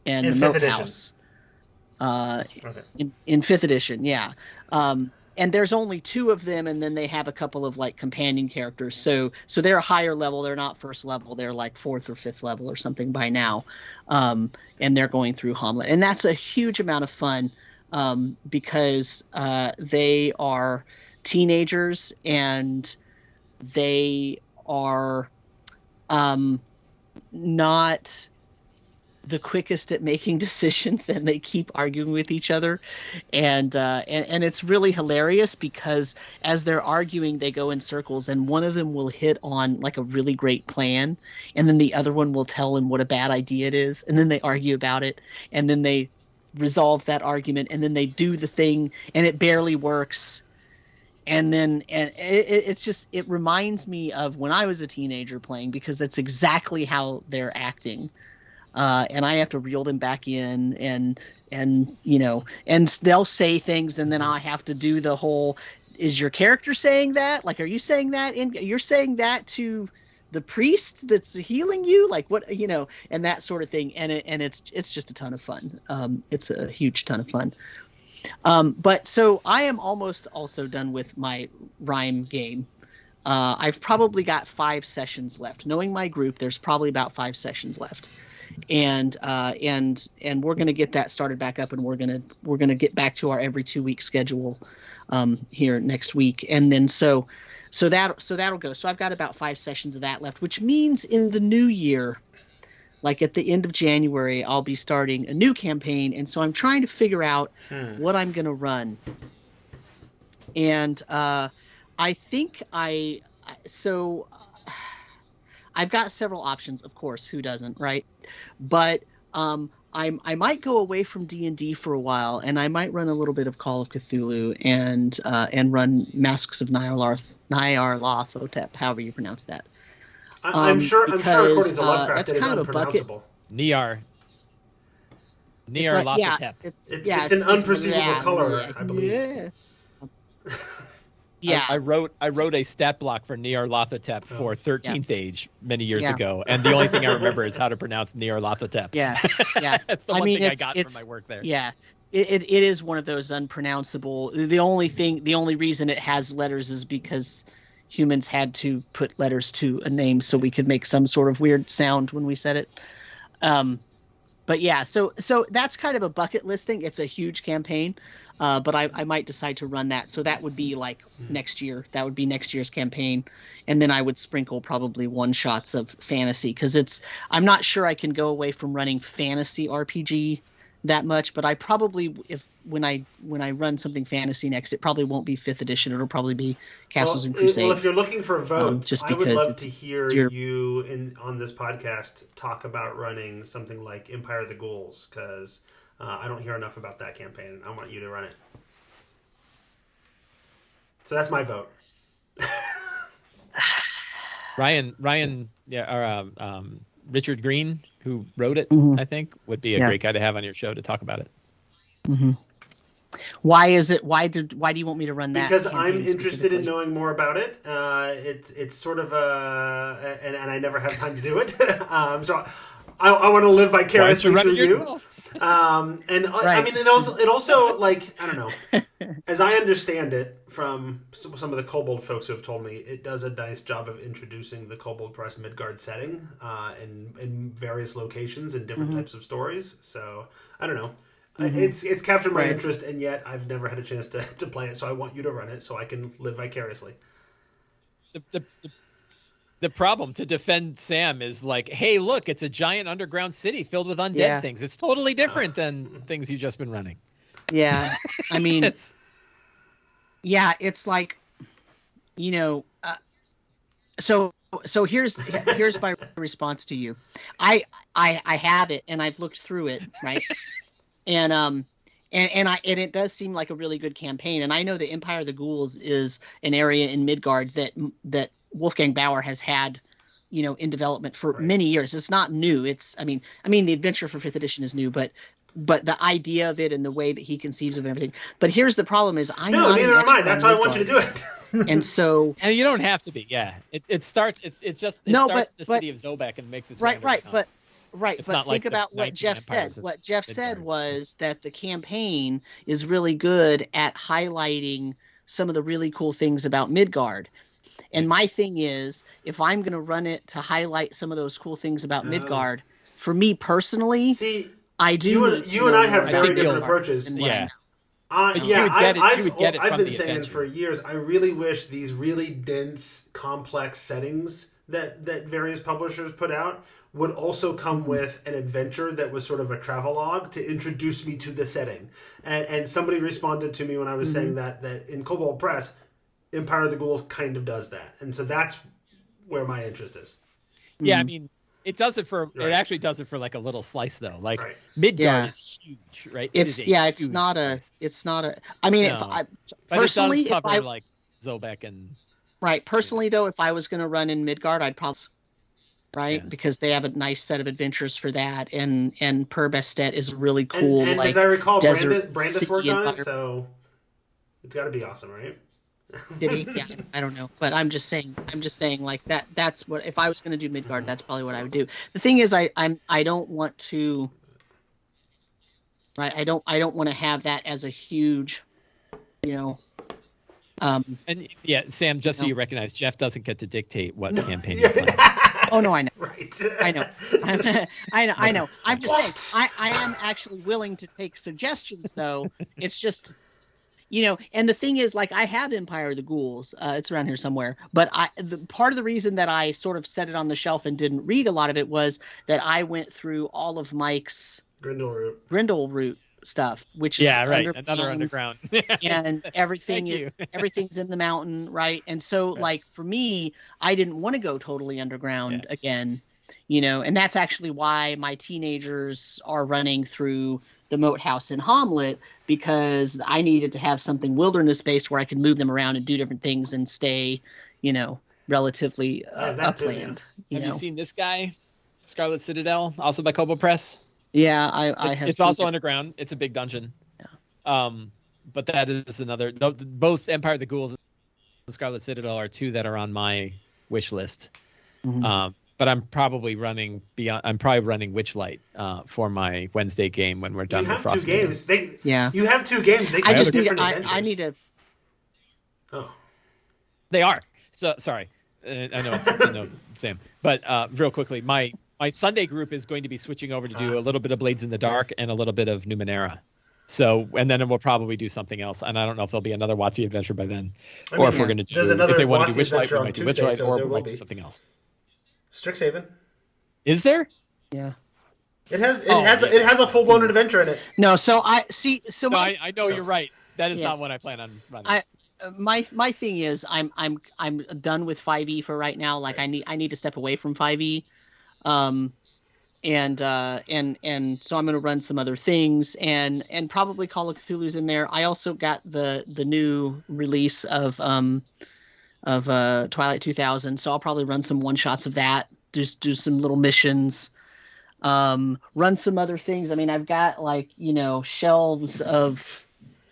and the Moat House. In 5th edition, yeah. And there's only 2 of them, and then they have a couple of like companion characters. So they're a higher level. They're not 1st level. They're like 4th or 5th level or something by now. And they're going through Hamlet, and that's a huge amount of fun because they are teenagers and they are not the quickest at making decisions, and they keep arguing with each other, and it's really hilarious because as they're arguing, they go in circles, and one of them will hit on like a really great plan, and then the other one will tell him what a bad idea it is, and then they argue about it, and then they resolve that argument, and then they do the thing, and it barely works. And it reminds me of when I was a teenager playing, because that's exactly how they're acting. And I have to reel them back in, and they'll say things, and then I have to do the whole, is your character saying that? Like, are you saying that? You're saying that to the priest that's healing you? Like, what, and that sort of thing. And it's just a ton of fun. It's a huge ton of fun. But so I am almost also done with my rhyme game. I've probably got 5 sessions left. Knowing my group, there's probably about 5 sessions left. And we're going to get that started back up, and we're going to get back to our every 2-week schedule here next week. And then so that'll go. So I've got about 5 sessions of that left, which means in the new year, like at the end of January, I'll be starting a new campaign. And so I'm trying to figure out what I'm going to run. And I think I've got several options, of course. Who doesn't, right? But I might go away from D&D for a while, and I might run a little bit of Call of Cthulhu and run Masks of Nyarlathotep, however you pronounce that. I'm sure according to Lovecraft, that's kind of a bucket. Nyarlathotep. Yeah, it's an unperceivable color, I believe. Yeah. Yeah, I wrote a stat block for Nyarlathotep for 13th Age many years ago, and the only thing I remember is how to pronounce Nyarlathotep. Yeah. That's the one thing I got from my work there. Yeah, it is one of those unpronounceable. The only reason it has letters is because humans had to put letters to a name so we could make some sort of weird sound when we said it. But yeah, so that's kind of a bucket list thing. It's a huge campaign, but I might decide to run that. So that would be like next year. That would be next year's campaign, and then I would sprinkle probably one shots of fantasy because I'm not sure I can go away from running fantasy RPG that much. But I probably when I run something fantasy next, it probably won't be 5th edition. It'll probably be Castles and Crusades. Well, if you're looking for votes, just I would because love to hear you on this podcast talk about running something like Empire of the Ghouls, because I don't hear enough about that campaign. I want you to run it. So that's my vote. Ryan, yeah, or Richard Green, who wrote it, I think, would be a great guy to have on your show to talk about it. Mm-hmm. Why is it? Why do you want me to run that? Because I'm interested in knowing more about it. It's sort of and I never have time to do it. So I want to live vicariously through you. I mean, it also like, I don't know. As I understand it from some of the Kobold folks who have told me, it does a nice job of introducing the Kobold Press Midgard setting in various locations and different types of stories. So I don't know. It's captured my interest, and yet I've never had a chance to play it. So I want you to run it so I can live vicariously. The problem to defend Sam is like, hey, look, it's a giant underground city filled with undead things. It's totally different than things you've just been running. Yeah, I mean, it's like, you know, so here's my response to you. I have it and I've looked through it, right? And it does seem like a really good campaign. And I know that Empire of the Ghouls is an area in Midgard that Wolfgang Bauer has had, you know, in development for many years. It's not new. I mean, the adventure for 5th edition is new, but the idea of it and the way that he conceives of everything. But here's the problem: is neither am I. That's why I want you to do it. And so, and you don't have to be. Yeah, it starts. It starts the city of Zobek and makes its way Right, but think about what Jeff said. What Jeff said was that the campaign is really good at highlighting some of the really cool things about Midgard. And my thing is, if I'm going to run it to highlight some of those cool things about Midgard, for me personally, I do. You and I have very different approaches. I've been saying for years, I really wish these really dense, complex settings that various publishers put out would also come with an adventure that was sort of a travelogue to introduce me to the setting. And somebody responded to me when I was saying that in Kobold Press, Empire of the Ghouls kind of does that. And so that's where my interest is. Yeah, I mean, it does it for it actually does it for like a little slice though. Like Midgard is huge, right? It's not a I mean, personally, it does cover like Zobek and personally though, if I was going to run in Midgard, I'd probably because they have a nice set of adventures for that, and Perbestedt is really cool. And like, as I recall, Brandis worked on it, so it's got to be awesome, right? Did he? Yeah, I don't know, but I'm just saying like that. That's what if I was going to do Midgard, that's probably what I would do. The thing is, I don't want to. Right, I don't want to have that as a huge, you know. And Sam, just so you recognize, Jeff doesn't get to dictate what campaign you play. Oh no, I know. Right. I know. I know. I'm just saying. I am actually willing to take suggestions, though. It's just, you know. And the thing is, like, I have Empire of the Ghouls. It's around here somewhere. But part of the reason that I sort of set it on the shelf and didn't read a lot of it was that I went through all of Mike's Grindel Root stuff, which is another underground, and everything's in the mountain, right? And so like for me, I didn't want to go totally underground again, you know, and that's actually why my teenagers are running through the Moat House in Hamlet, because I needed to have something wilderness based where I could move them around and do different things and stay, you know, relatively upland. Have you seen this guy, Scarlet Citadel, also by Kobold Press? Yeah, I have. It's also underground. It's a big dungeon. Yeah. But that is another. Both Empire of the Ghouls and Scarlet Citadel are two that are on my wish list. Mm-hmm. But I'm probably running Witchlight for my Wednesday game when we're done. You with have two games. You have two games. They I just need. I need to. Oh. They are. So sorry. I know, Sam. But real quickly, my my Sunday group is going to be switching over to do a little bit of Blades in the Dark and a little bit of Numenera. So, and then we'll probably do something else. And I don't know if there'll be another WotC adventure by then, or if we're going to do, if they want to do Witchlight, we might do Witchlight, or we might do something else. Strixhaven. Is there? Yeah. It has a full-blown adventure in it. No, so I see. So no, I know you're right. That is not what I plan on running. My thing is I'm done with 5e for right now. Like I need to step away from 5e, and so I'm going to run some other things and probably Call of Cthulhu's in there. I also got the new release of Twilight 2000, so I'll probably run some one shots of that. Just do some little missions. Run some other things. I mean, I've got shelves of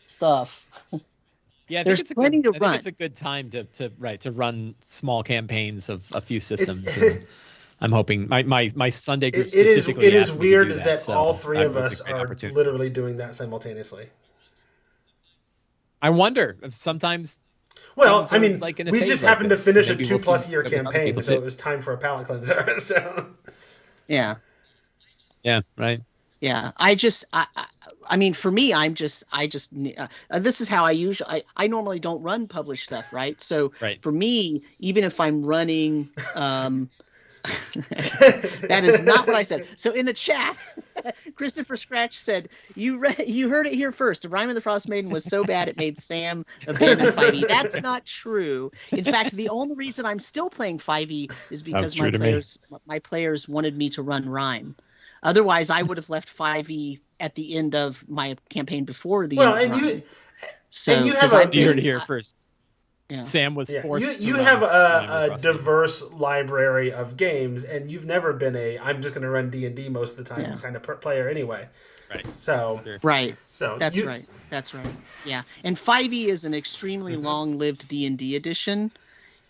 stuff. Yeah, there's plenty to run. I think it's a good time to run small campaigns of a few systems. And I'm hoping my Sunday group specifically. It is weird that all three of us are literally doing that simultaneously. I wonder if sometimes. Well, I mean, we just happened to finish a 2+ year campaign, so it was time for a palate cleanser. So. Yeah. Yeah. Right. Yeah. I mean, for me, this is how I normally don't run published stuff, right? So for me, even if I'm running, that is not what I said. So in the chat, Christopher Scratch said, you heard it here first. Rime of the Frost Maiden was so bad it made Sam abandon 5e. That's not true. In fact, the only reason I'm still playing 5e is because my players wanted me to run Rime. Otherwise, I would have left 5e at the end of my campaign before the end of Rime. You have you heard it here first. Yeah. Sam was forced. You have a diverse library of games, and you've never been I'm just going to run D&D most of the time kind of player anyway. Right. So right. So that's right. Yeah, and 5e is an extremely long-lived D&D edition.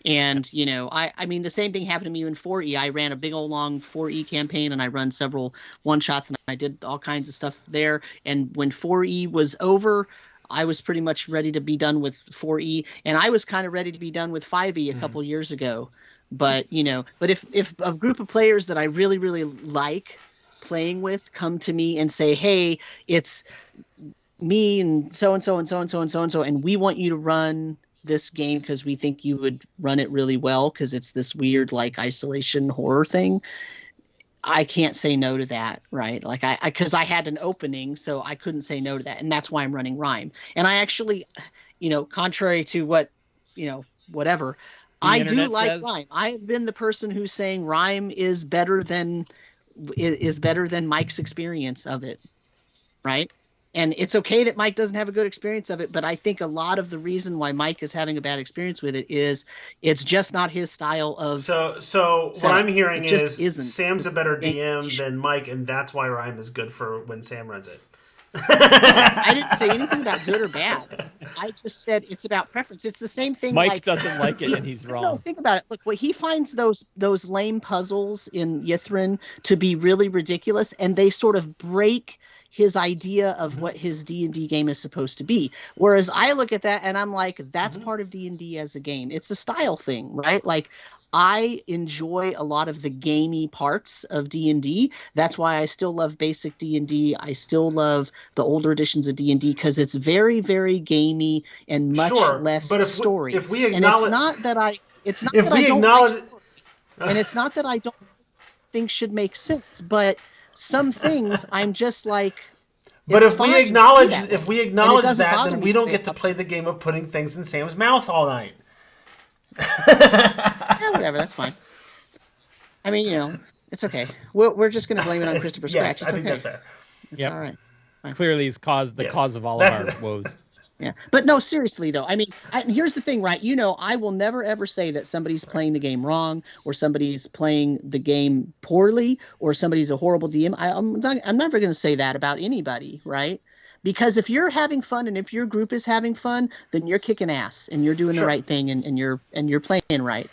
And, I mean, the same thing happened to me in 4E. I ran a big old long 4E campaign, and I run several one-shots, and I did all kinds of stuff there. And when 4E was over, I was pretty much ready to be done with 4E, and I was kind of ready to be done with 5E a couple years ago. But, if a group of players that I really, really like playing with come to me and say, hey, it's me and so-and-so and so-and-so and so-and-so, and we want you to run this game because we think you would run it really well because it's this weird isolation horror thing, I can't say no to that, right? Because I had an opening, so I couldn't say no to that, and that's why I'm running Rime. And I actually, contrary to what, whatever, I do like Rime. I have been the person who's saying Rime is better than Mike's experience of it, right? And it's okay that Mike doesn't have a good experience of it, but I think a lot of the reason why Mike is having a bad experience with it is it's just not his style of. So what I'm hearing is Sam's a better DM than Mike, and that's why Rime is good for when Sam runs it. I didn't say anything about good or bad. I just said it's about preference. It's the same thing. Mike doesn't like it, and he's wrong. No, think about it. Look, he finds those lame puzzles in Yithrin to be really ridiculous, and they sort of break his idea of what his D&D game is supposed to be. Whereas I look at that and I'm like, that's part of D&D as a game. It's a style thing, right? I enjoy a lot of the gamey parts of D&D. That's why I still love basic D&D. I still love the older editions of D&D because it's very, very gamey and much less story. If we acknowledge, and it's not that I don't think should make sense, but some things I'm just like. But if we acknowledge that, then we don't get to play the game of putting things in Sam's mouth all night. Yeah, whatever, that's fine. I mean, it's okay. We're just going to blame it on Christopher Scratch. Yes, I think that's fair. It's all right. Fine. Clearly, he's the cause of all of our woes. Yeah, but no, seriously though. I mean, here's the thing, right? I will never ever say that somebody's playing the game wrong, or somebody's playing the game poorly, or somebody's a horrible DM. I'm never going to say that about anybody, right? Because if you're having fun and if your group is having fun, then you're kicking ass and you're doing the right thing and you're playing right?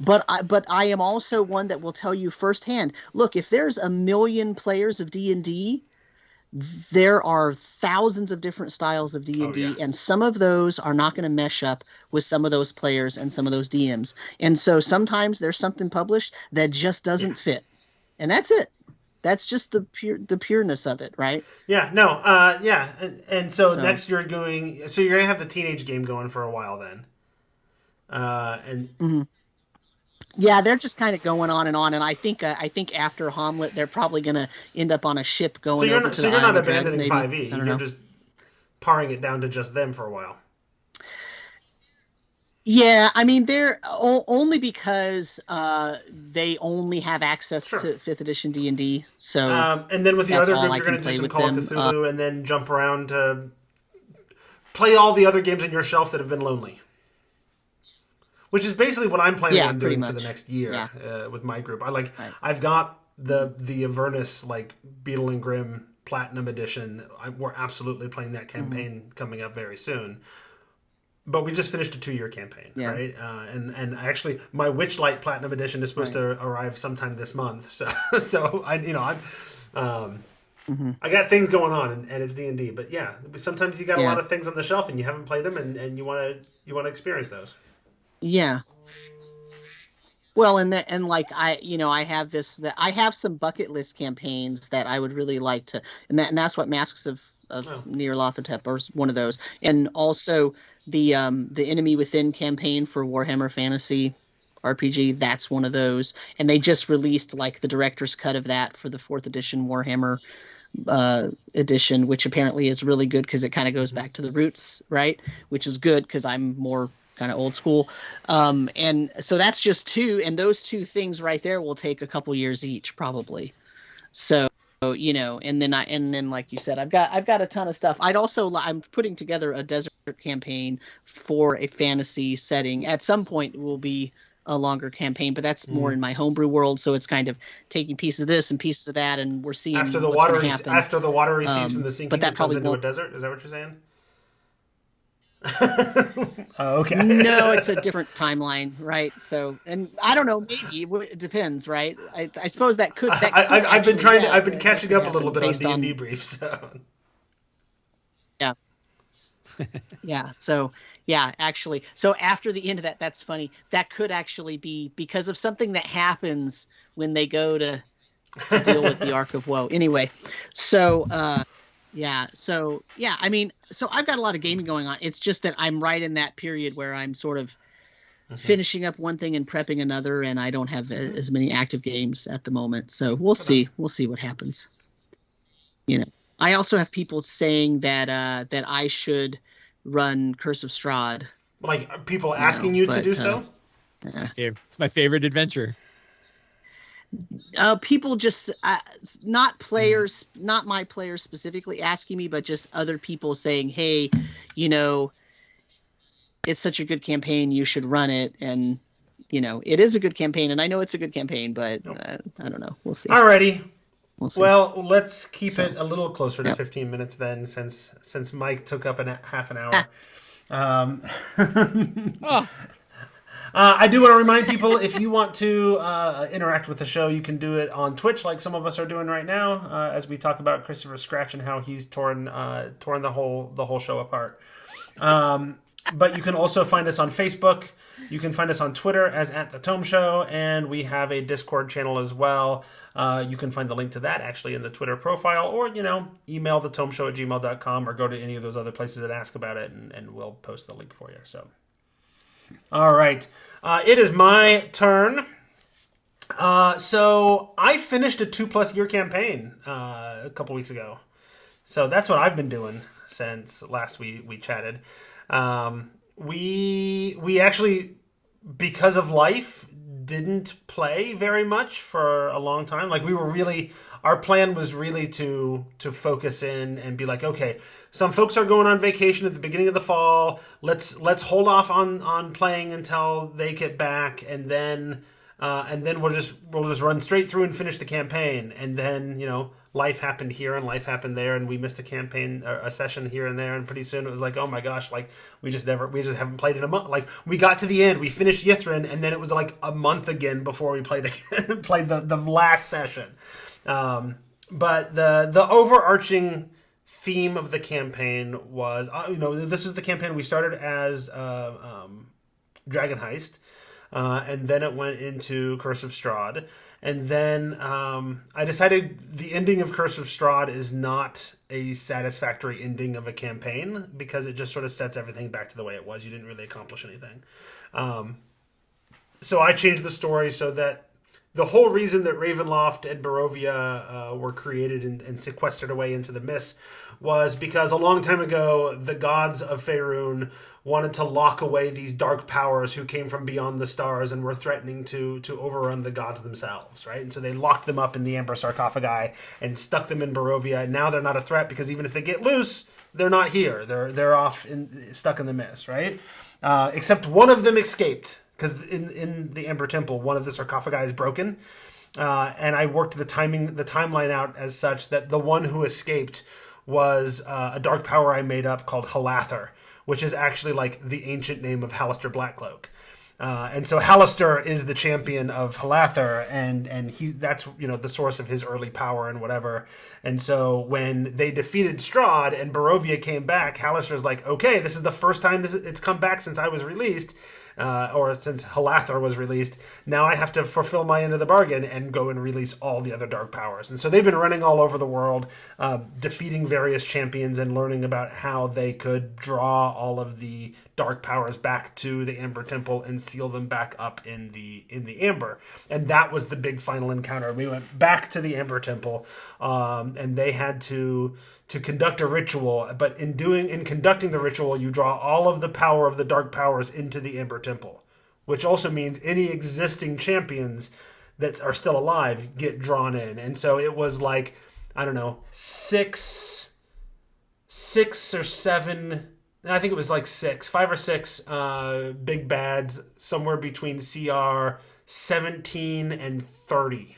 But I am also one that will tell you firsthand. Look, if there's 1 million players of D&D. There are thousands of different styles of D&D, and some of those are not going to mesh up with some of those players and some of those DMs. And so sometimes there's something published that just doesn't fit. and that's it. That's just the pureness of it, right? Yeah, no, yeah, and so next you're you're gonna have the teenage game going for a while then, and mm-hmm. Yeah, they're just kind of going on, and I think after Hamlet, they're probably going to end up on a ship going over to the you're Isle not of Dread, abandoning maybe. 5e. You're just paring it down to just them for a while. Yeah, I mean, they're only because they only have access to 5th edition D&D. So, and then with the other group, you're going to do some Call of Cthulhu, and then jump around to play all the other games on your shelf that have been lonely. Which is basically what I'm planning on doing for the next year with my group. I've got the Avernus Beetle and Grimm Platinum Edition. We're absolutely playing that campaign coming up very soon. But we just finished a 2-year campaign, right? And actually, my Witchlight Platinum Edition is supposed to arrive sometime this month. So I got things going on, and it's D&D. But yeah, sometimes you got a lot of things on the shelf, and you haven't played them, and you want to experience those. Yeah. Well, I have I have some bucket list campaigns that I would really like to, and that's what Masks of Nyarlathotep or one of those, and also the Enemy Within campaign for Warhammer Fantasy RPG. That's one of those, and they just released the director's cut of that for the 4th edition Warhammer edition, which apparently is really good because it kind of goes back to the roots, right? Which is good because I'm more kind of old school, and so that's just 2, and those 2 things right there will take a couple years each probably. So and then like you said, I've got a ton of stuff. I'm putting together a desert campaign for a fantasy setting. At some point it will be a longer campaign, but that's more in my homebrew world, so it's kind of taking pieces of this and pieces of that, and we're seeing after the water recedes from the sinking, but that turns into a desert. Is that what you're saying? Okay. No, it's a different timeline, right? So, and I don't know, maybe it depends, right? I suppose that could. I've been catching up a little bit on D&D briefs. So. Yeah. Yeah. So actually, so after the end of that, that's funny. That could actually be because of something that happens when they go to deal with the Ark of Woe. Anyway, so. I mean, so I've got a lot of gaming going on. It's just that I'm right in that period where I'm sort of finishing up one thing and prepping another, and I don't have as many active games at the moment. So we'll see. We'll see what happens. I also have people saying that I should run Curse of Strahd. People asking you to do so? It's my favorite adventure. People just not players, not my players specifically asking me, but just other people saying, hey, it's such a good campaign, you should run it. And it is a good campaign, and I know it's a good campaign, but I don't know, we'll see. Alrighty, well, let's keep it a little closer to 15 minutes then, since Mike took up half an hour. I do want to remind people, if you want to interact with the show, you can do it on Twitch, like some of us are doing right now, as we talk about Christopher Scratch and how he's torn the whole show apart. But you can also find us on Facebook. You can find us on Twitter as @the_Tome Show, and we have a Discord channel as well. You can find the link to that actually in the Twitter profile, or email thetomeshow@gmail.com, or go to any of those other places that ask about it, and we'll post the link for you. So. All right. It is my turn. So I finished a 2+ year campaign a couple weeks ago. So that's what I've been doing since last we chatted. We actually, because of life, didn't play very much for a long time. Our plan was really to focus in and be like, okay, some folks are going on vacation at the beginning of the fall. Let's hold off on playing until they get back, and then we'll just run straight through and finish the campaign. And then life happened here and life happened there, and we missed a session here and there, and pretty soon it was like, oh my gosh, we just haven't played in a month. We got to the end, we finished Yithrin, and then it was a month again before we played the last session. But the overarching theme of the campaign was, this was the campaign we started as Dragon Heist, and then it went into Curse of Strahd, And then I decided the ending of Curse of Strahd is not a satisfactory ending of a campaign because it just sort of sets everything back to the way it was. You didn't really accomplish anything. So I changed the story so that the whole reason that Ravenloft and Barovia were created and sequestered away into the mists was because a long time ago, the gods of Faerun wanted to lock away these dark powers who came from beyond the stars and were threatening to overrun the gods themselves, right? And so they locked them up in the Amber sarcophagi and stuck them in Barovia. And now they're not a threat because even if they get loose, they're not here. They're off stuck in the mist, right? Except one of them escaped because in the Amber Temple, one of the sarcophagi is broken. And I worked the timeline out as such that the one who escaped was a dark power I made up called Halather, which is actually like the ancient name of Halaster Blackcloak. And so Halaster is the champion of Halather, and that's the source of his early power and whatever. And so when they defeated Strahd and Barovia came back, Halaster's like, okay, this is the first time it's come back since I was released. Or since Halather was released, now I have to fulfill my end of the bargain and go and release all the other dark powers. And so they've been running all over the world, defeating various champions and learning about how they could draw all of the dark powers back to the Amber Temple and seal them back up in the Amber. And that was the big final encounter. We went back to the Amber Temple, and they had to conduct a ritual, but in conducting the ritual, you draw all of the power of the dark powers into the Amber Temple, which also means any existing champions that are still alive get drawn in. And so it was like, I don't know, six or seven, I think it was like 5 or 6 big bads, somewhere between CR 17 and 30.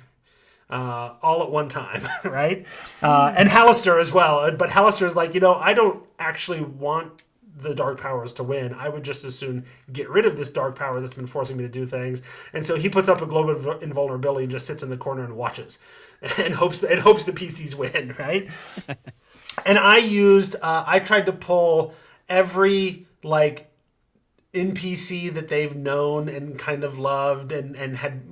All at one time, right? And Halaster as well. But Halaster is like, I don't actually want the dark powers to win. I would just as soon get rid of this dark power that's been forcing me to do things. And so he puts up a globe of invulnerability and just sits in the corner and watches and hopes the PCs win, right? And I tried to pull every NPC that they've known and kind of loved and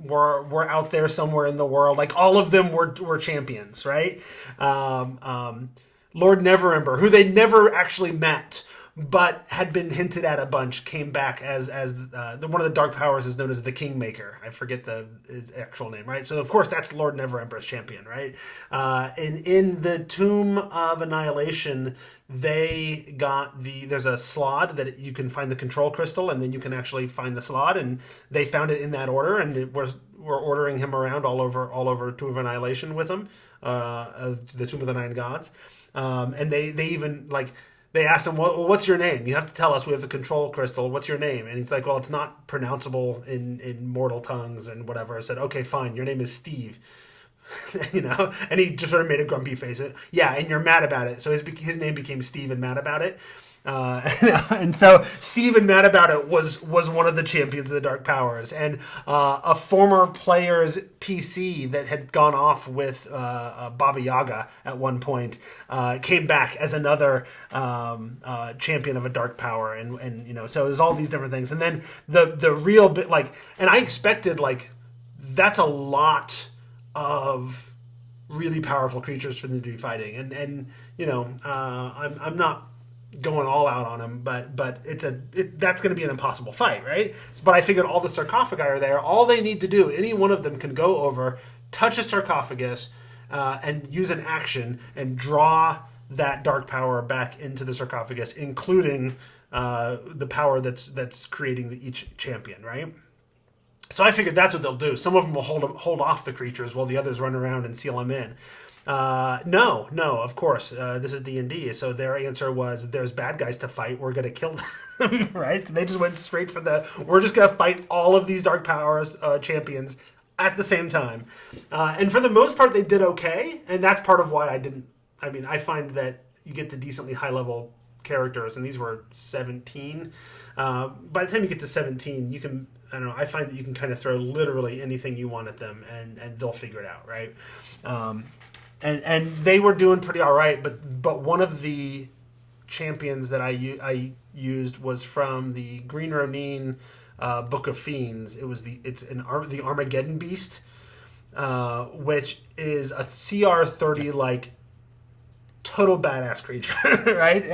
were out there somewhere in the world. Like all of them were champions, right? Lord Neverember, who they never actually met, but had been hinted at a bunch, came back as one of the dark powers is known as the Kingmaker. I forget his actual name, right? So of course that's Lord Neverember's champion, right? And in the Tomb of Annihilation, there's a Slaad that you can find the control crystal, and then you can actually find the Slaad, and they found it in that order, and we're ordering him around all over Tomb of Annihilation with him, the Tomb of the Nine Gods, and they even they asked him, well, what's your name? You have to tell us. We have the control crystal. What's your name? And he's like, well, it's not pronounceable in mortal tongues and whatever. I said, okay, fine. Your name is Steve. And he just sort of made a grumpy face. Yeah, and you're mad about it. So his name became Steve and mad about it. And so Steve and mad about it was one of the champions of the dark powers, and a former player's PC that had gone off with Baba Yaga at one point came back as another champion of a dark power, and so there's all these different things, and then the real bit and I expected that's a lot of really powerful creatures for them to be fighting, and I'm not going all out on him, but that's going to be an impossible fight, right? But I figured all the sarcophagi are there. All they need to do, any one of them can go over, touch a sarcophagus, and use an action and draw that dark power back into the sarcophagus, including the power that's creating each champion, right? So I figured that's what they'll do. Some of them will hold off the creatures while the others run around and seal them in. No, of course, this is D&D, so their answer was, there's bad guys to fight, we're going to kill them, right? So they just went straight for we're just going to fight all of these dark powers champions at the same time. And for the most part, they did okay, and that's part of why I find that you get to decently high-level characters, and these were 17. By the time you get to 17, you can, I find that you can kind of throw literally anything you want at them, and they'll figure it out, right? And they were doing pretty all right, but one of the champions that I used was from the Green Ronin Book of Fiends. It's the Armageddon Beast, which is a CR30 like total badass creature, right?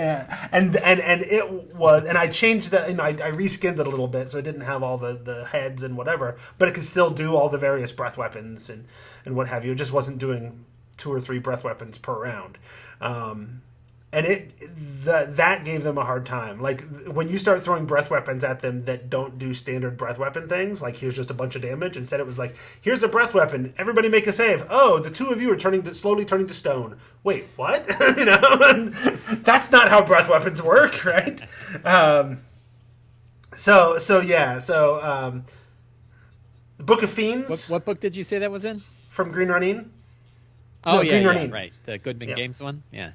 And it was, and I changed the, I reskinned it a little bit so it didn't have all the heads and whatever, but it could still do all the various breath weapons and what have you. It just wasn't doing 2 or 3 breath weapons per round. And that gave them a hard time. Like, when you start throwing breath weapons at them that don't do standard breath weapon things, like here's just a bunch of damage. Instead, it was like, here's a breath weapon. Everybody make a save. Oh, the 2 of you are slowly turning to stone. Wait, what? That's not how breath weapons work, right? So the Book of Fiends. What book did you say that was in? From Green Ronin. Oh, Green Ronin. Right. The Goodman Games one. Yeah.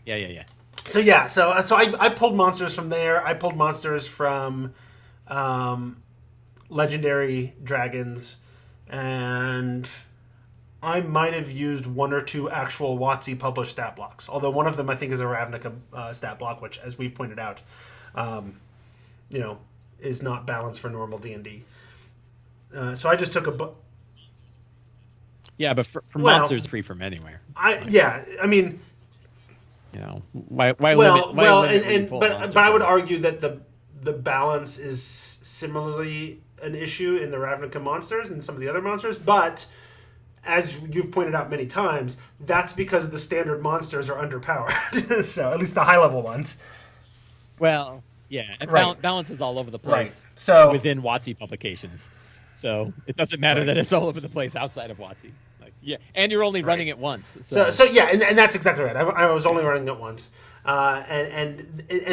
Yeah. So I pulled monsters from there. I pulled monsters from Legendary Dragons, and I might have used 1 or 2 actual WotC published stat blocks. Although one of them I think is a Ravnica stat block, which, as we've pointed out, is not balanced for normal D&D. So I just took a book. Yeah, but for monsters free from anywhere. I mean. Why limit? But I would argue that the balance is similarly an issue in the Ravnica monsters and some of the other monsters. But as you've pointed out many times, that's because the standard monsters are underpowered. So at least the high level ones. Well, yeah, and balance is all over the place. Right. So within WotC publications, so it doesn't matter that it's all over the place outside of WotC. Yeah, and you're only running it once. So yeah, and that's exactly right. I was only running it once, and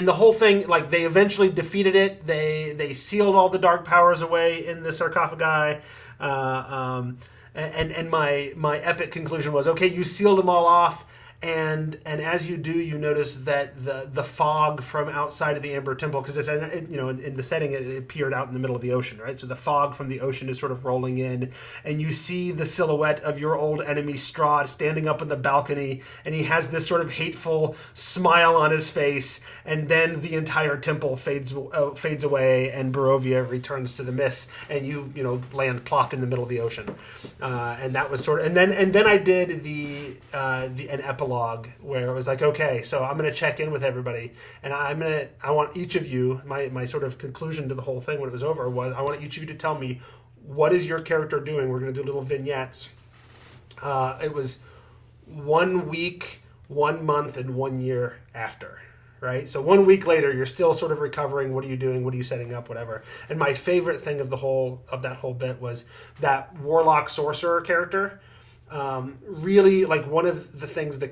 the whole thing, like, they eventually defeated it. They sealed all the dark powers away in the sarcophagi, and my epic conclusion was, okay, you sealed them all off. And as you do, you notice that the fog from outside of the Amber Temple, because it's in the setting it appeared out in the middle of the ocean, right? So the fog from the ocean is sort of rolling in, and you see the silhouette of your old enemy Strahd standing up on the balcony, and he has this sort of hateful smile on his face, and then the entire temple fades away, and Barovia returns to the mist, and you land plop in the middle of the ocean, and that was sort of, and then I did an epilogue where it was like, okay, so I'm going to check in with everybody, and I want each of you, my sort of conclusion to the whole thing when it was over was, I want each of you to tell me, what is your character doing? We're going to do little vignettes. It was 1 week, 1 month, and 1 year after, right? So 1 week later, you're still sort of recovering. What are you doing? What are you setting up? Whatever. And my favorite thing of that whole bit was that warlock sorcerer character. Really, like, one of the things the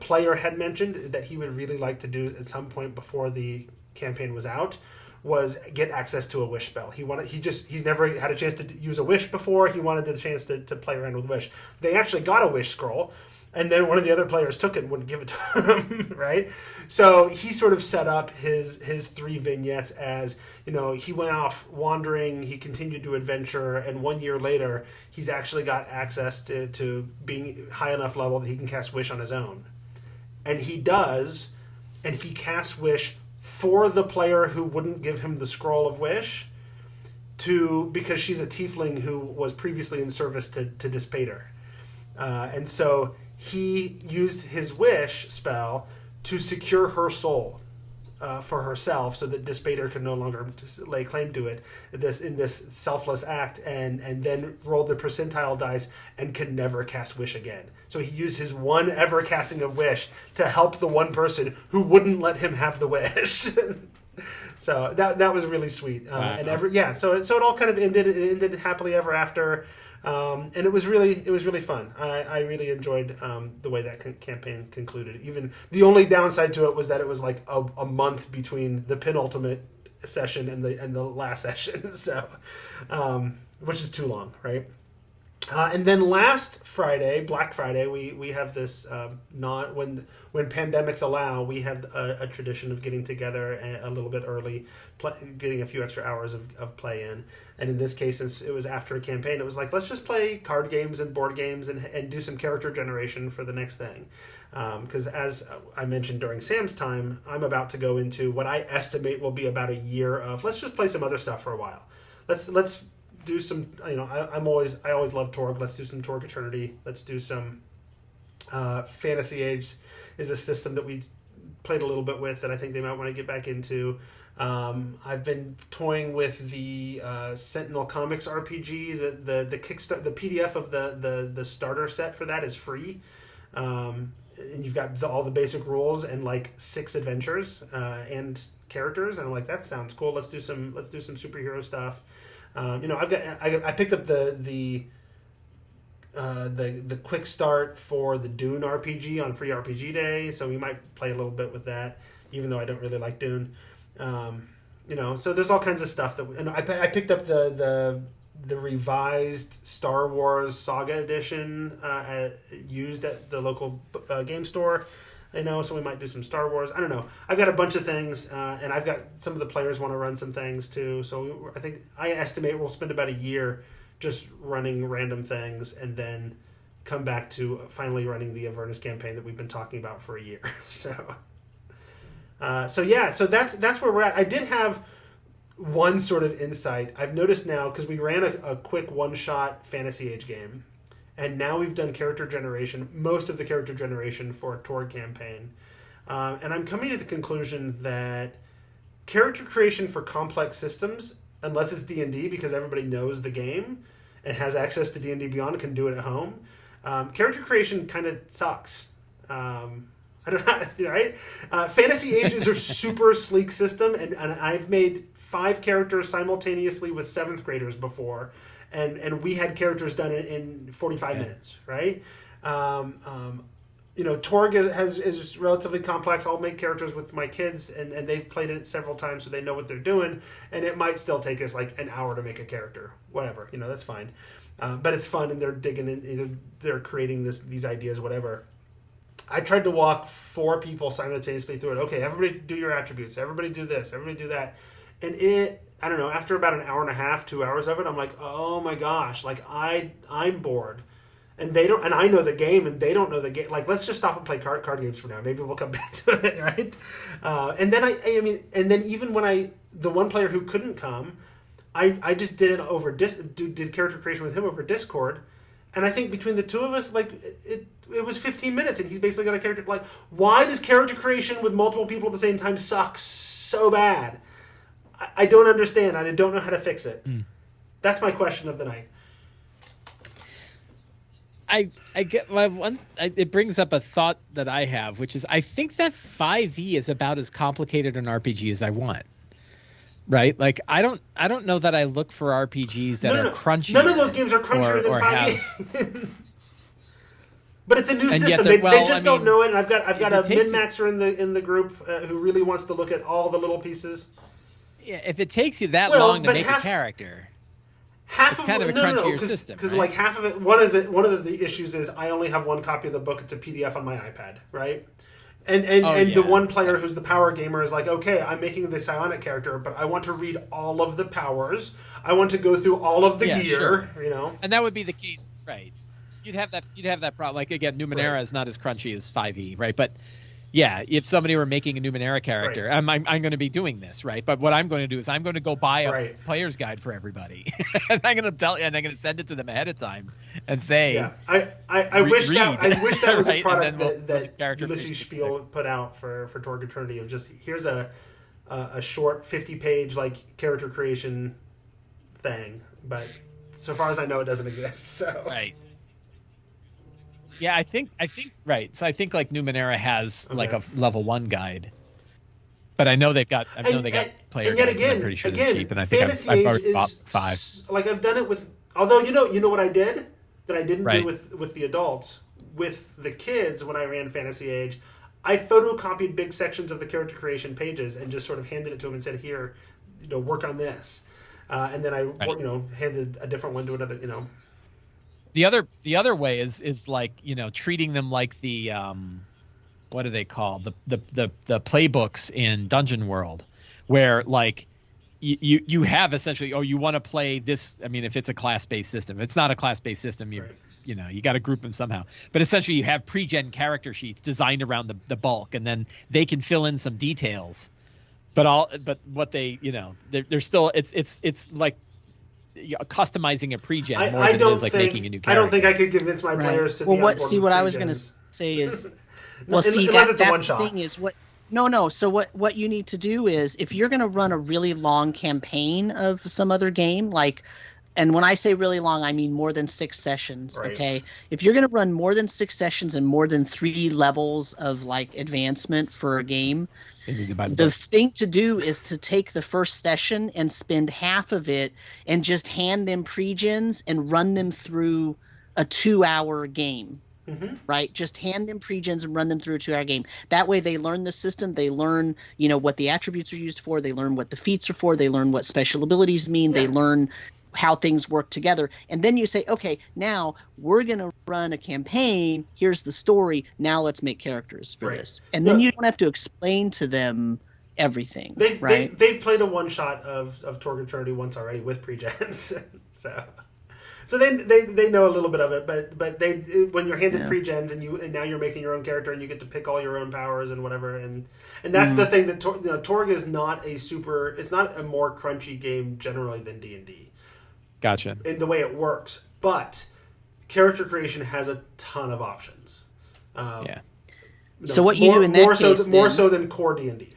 player had mentioned that he would really like to do at some point before the campaign was out was get access to a wish spell. He's never had a chance to use a wish before. He wanted the chance to play around with wish. They actually got a wish scroll, and then one of the other players took it and wouldn't give it to him, right? So he sort of set up his 3 vignettes as, he went off wandering, he continued to adventure, and 1 year later, he's actually got access to being high enough level that he can cast Wish on his own. And he does, and he casts Wish for the player who wouldn't give him the Scroll of Wish, because she's a tiefling who was previously in service to Dispater. And so he used his Wish spell to secure her soul for herself, so that Dispater could no longer lay claim to it in this selfless act, and then rolled the percentile dice and could never cast Wish again. So he used his one ever casting of Wish to help the one person who wouldn't let him have the Wish. So that was really sweet. So it all kind of ended happily ever after. And it was really fun. I really enjoyed the way that campaign concluded. Even the only downside to it was that it was like a month between the penultimate session and the last session, so which is too long, right? And then last Friday, Black Friday, we have this when pandemics allow, we have a tradition of getting together a little bit early, getting a few extra hours of play in. And in this case, since it was after a campaign, it was like, let's just play card games and board games and do some character generation for the next thing. Because as I mentioned during Sam's time, I'm about to go into what I estimate will be about a year of, let's just play some other stuff for a while. Let's do some. I always love Torg. Let's do some Torg Eternity. Let's do some Fantasy Age. Is a system that we played a little bit with that I think they might want to get back into. I've been toying with the Sentinel Comics RPG. The Kickstarter, the PDF of the starter set for that is free. And you've got all the basic rules and like 6 adventures and characters, and I'm like, that sounds cool. Let's do some superhero stuff. I picked up the quick start for the Dune RPG on Free RPG Day, so we might play a little bit with that, even though I don't really like Dune. So there's all kinds of stuff that, and I picked up the revised Star Wars Saga edition used at the local game store. So we might do some Star Wars. I don't know. I've got a bunch of things, and I've got some of the players want to run some things too. So I estimate we'll spend about a year just running random things, and then come back to finally running the Avernus campaign that we've been talking about for a year. So that's where we're at. I did have one sort of insight I've noticed now, because we ran a quick one-shot Fantasy Age game, and now we've done character generation, most of the character generation for a Torg campaign, and I'm coming to the conclusion that character creation for complex systems, unless it's D&D, because everybody knows the game and has access to D&D Beyond and can do it at home, character creation kind of sucks. I don't know, right? Fantasy Age is a super sleek system, and I've made 5 characters simultaneously with 7th graders before, and we had characters done in 45 minutes, right? Torg is relatively complex. I'll make characters with my kids, and they've played it several times, so they know what they're doing, and it might still take us like an hour to make a character. Whatever, that's fine. But it's fun, and they're digging in, they're creating these ideas, whatever. I tried to walk 4 people simultaneously through it. Okay, everybody do your attributes. Everybody do this. Everybody do that. And I don't know, after about an hour and a half, 2 hours of it, I'm like, oh my gosh, like I'm bored. And they don't, and I know the game, and they don't know the game. Like, let's just stop and play card games for now. Maybe we'll come back to it, right? And then and then even when the one player who couldn't come, I just did it over did character creation with him over Discord. And I think between the two of us, like, it was 15 minutes, and he's basically got a character. Like, why does character creation with multiple people at the same time suck so bad? I don't understand, and I don't know how to fix it. That's my question of the night. I get my one. It brings up a thought that I have, which is I think that 5e is about as complicated an RPG as I want. Right? Like, I don't know that I look for RPGs that are crunchy. None of those games are crunchier than 5e. But it's a new system. They just don't know it. And I've got a min-maxer in the group who really wants to look at all the little pieces. Yeah, if it takes you that long to make a character, it's kind of a crunchier system. Because like half of it, one of the issues is I only have one copy of the book. It's a PDF on my iPad, right? And the one player who's the power gamer is like, okay, I'm making the psionic character, but I want to read all of the powers. I want to go through all of the gear, sure. And that would be the case, right? You'd have that problem. Like, again, Numenera is not as crunchy as 5e, right? But yeah, if somebody were making a Numenera character, I'm going to be doing this, right? But what I'm going to do is I'm going to go buy a player's guide for everybody, and I'm going to tell you, and I'm going to send it to them ahead of time and say, I wish that was a product that Ulysses Spiel put out for Torg Eternity, of just here's a short 50-page like character creation thing, but so far as I know, it doesn't exist. So right. Yeah, I think right. So I think like Numenera has like a level 1 guide, but I know they got player guides. I'm pretty sure they're cheap, and I think I've already bought 5. Like, I've done it with, although you know what I did that I didn't do with the adults. With the kids, when I ran Fantasy Age, I photocopied big sections of the character creation pages and just sort of handed it to them and said, "Here, work on this," and then I handed a different one to another. The other way is like, treating them like the what are they called, the playbooks in Dungeon World, where like you have essentially, you want to play this. I mean, if it's a class-based system, if it's not a class-based system, you got to group them somehow. But essentially, you have pre-gen character sheets designed around the bulk, and then they can fill in some details. But what they they're still it's like customizing a pre-gen more I than it don't is like think, making a new character. I don't think I could convince my players to be on board with what I was going to pre-gens. say is, Unless it's a that's the one-shot. thing is what. No. So what you need to do is, if you're going to run a really long campaign of some other game, like, and when I say really long, I mean more than 6 sessions. Right. Okay, if you're going to run more than 6 sessions and more than 3 levels of like advancement for a game, the thing to do is to take the first session and spend half of it and just hand them pre-gens and run them through a 2-hour game. Mm-hmm. Right? Just hand them pre-gens and run them through a 2-hour game. That way they learn the system. They learn, what the attributes are used for. They learn what the feats are for. They learn what special abilities mean. Yeah. They learn how things work together. And then you say, okay, now we're going to run a campaign. Here's the story. Now let's make characters for this. And then you don't have to explain to them everything. They've played a one-shot of Torg Eternity once already with pre-gens. So they know a little bit of it, but they, when you're handed pre-gens and now you're making your own character and you get to pick all your own powers and whatever, and that's the thing that Torg is not it's not a more crunchy game generally than D&D. Gotcha. In the way it works, but character creation has a ton of options. So what you do in that case, more so than core D&D.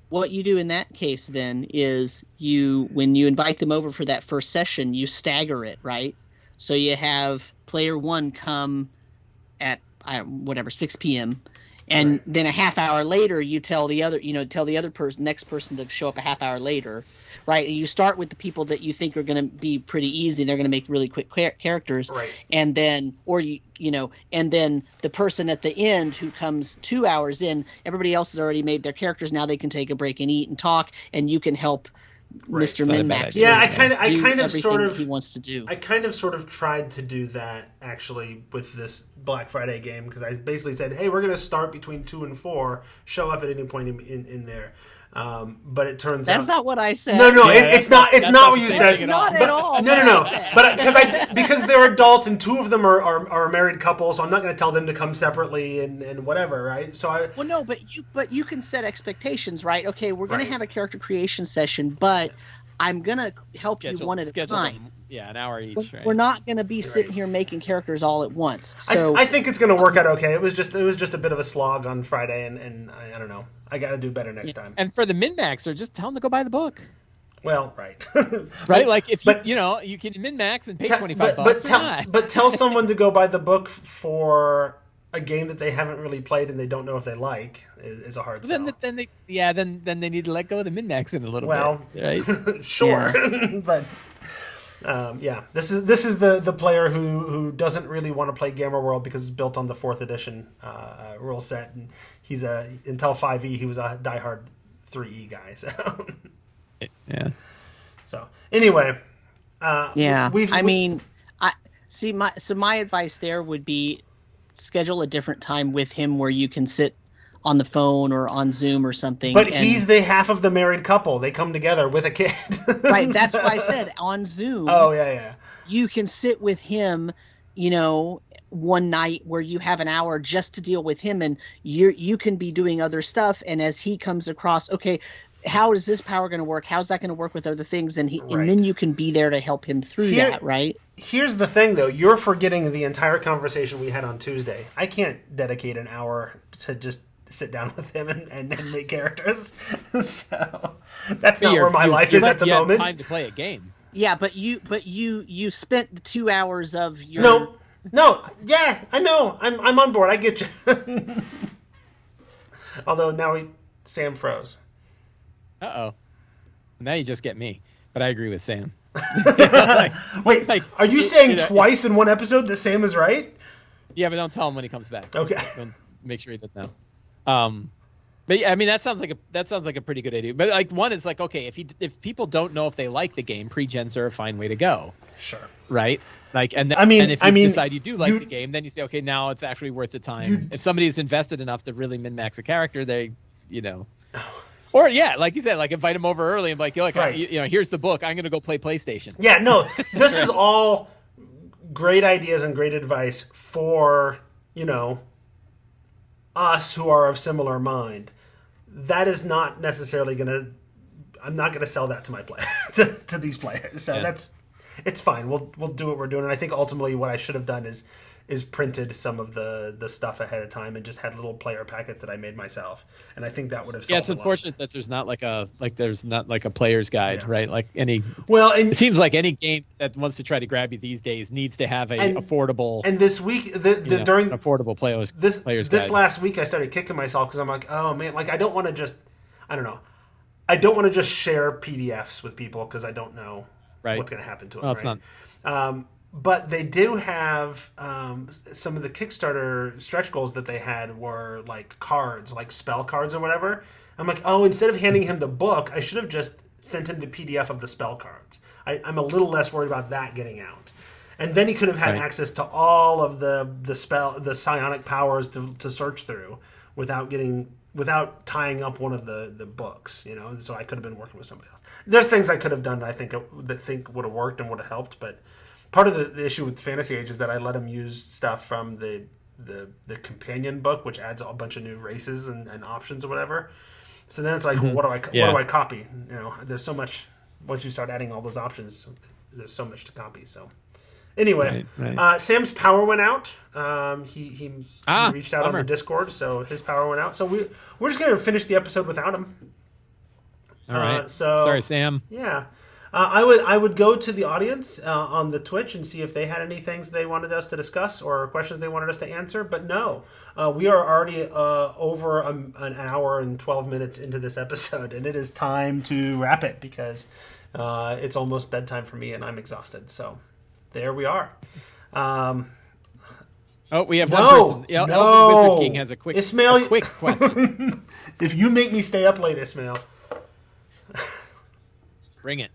What you do in that case then is when you invite them over for that first session, you stagger it, right? So you have player 1 come at 6 p.m. and then a half hour later you tell the other next person to show up a half hour later, right? And you start with the people that you think are going to be pretty easy. They're going to make really quick characters, right? And then and then the person at the end who comes 2 hours in, everybody else has already made their characters. Now they can take a break and eat and talk, and you can help Mr. Min-Max. Yeah, I kind of sort of he wants to do. I kind of sort of tried to do that actually with this Black Friday game, because I basically said, hey, we're going to start between 2 and 4. Show up at any point in there. But it turns out that's not what I said. No, it's not what you said. It's not at all. No. But because they're adults and 2 of them are a married couple, so I'm not going to tell them to come separately and whatever, right? So but you can set expectations, right? Okay, we're going to have a character creation session, but I'm going to help you one at a time. An hour each. Right? We're not going to be sitting here making characters all at once. So I think it's going to work out okay. It was just a bit of a slog on Friday, and I don't know. I got to do better next time. And for the min-maxer, just tell them to go buy the book. Well, right. Right? Like, if you can min-max and pay $25. But tell someone to go buy the book for a game that they haven't really played and they don't know if they like is a hard sell. Then they need to let go of the min-max in a little bit. Right? Sure. But this is the player who doesn't really want to play Gamma World because it's built on the 4th edition rule set, and he's until 5e he was a diehard 3e guy. So So anyway, my advice there would be schedule a different time with him where you can sit on the phone or on Zoom or something. But he's the half of the married couple. They come together with a kid. Right, that's why I said on Zoom. Oh, yeah. You can sit with him, one night where you have an hour just to deal with him, and you can be doing other stuff, and as he comes across, okay, how is this power going to work? How's that going to work with other things? And and then you can be there to help him through that, right? Here's the thing, though. You're forgetting the entire conversation we had on Tuesday. I can't dedicate an hour to just sit down with him and make characters. So that's not where my life is at the moment. Time to play a game. Yeah, but you spent the 2 hours of your No. Yeah, I know. I'm on board. I get you. Although now Sam froze. Uh-oh. Now you just get me. But I agree with Sam. Wait, are you saying twice in one episode that Sam is right? Yeah, but don't tell him when he comes back. Okay. Make sure he doesn't know. But yeah, I mean that sounds like a pretty good idea. But like one is like, okay, if people don't know if they like the game, pre-gens are a fine way to go. Sure. Right? Like, and if you decide you do like the game, then you say, okay, now it's actually worth the time. If somebody's invested enough to really min-max a character, they, Or like you said, like invite them over early and like, here's the book. I'm going to go play PlayStation. Yeah, no, this is all great ideas and great advice for, us who are of similar mind. That is not necessarily I'm not going to sell that to my player, to these players. So it's fine. We'll do what we're doing. And I think ultimately what I should have done is printed some of the stuff ahead of time and just had little player packets that I made myself. And I think that would have solved it's unfortunate that there's not like a player's guide, right? Like it seems like any game that wants to try to grab you these days needs to have a affordable. And this week, during an affordable player's this guide. last week, I started kicking myself because I'm like, oh man, like I don't want to just share PDFs with people because I don't know what's going to happen to them. Well, it's not. But they do have some of the Kickstarter stretch goals that they had were like cards, like spell cards or whatever. I'm like, oh, instead of handing him the book, I should have just sent him the PDF of the spell cards. I'm a little less worried about that getting out. And then he could have had access to all of the psionic powers to search through without tying up one of the books, you know. So I could have been working with somebody else. There are things I could have done that I think would have worked and would have helped, but part of the issue with Fantasy Age is that I let him use stuff from the companion book, which adds a bunch of new races and options or whatever. So then it's like, what do I copy? You know, there's so much. Once you start adding all those options, there's so much to copy. So anyway, Sam's power went out. He reached out on the Discord, so his power went out. So we're just gonna finish the episode without him. All right. So sorry, Sam. Yeah. I would go to the audience on the Twitch and see if they had any things they wanted us to discuss or questions they wanted us to answer. But no, we are already over an hour and 12 minutes into this episode, and it is time to wrap it because it's almost bedtime for me and I'm exhausted. So there we are. We have one person. Elven Wizard King has a quick question. If you make me stay up late, Ismail. Bring it.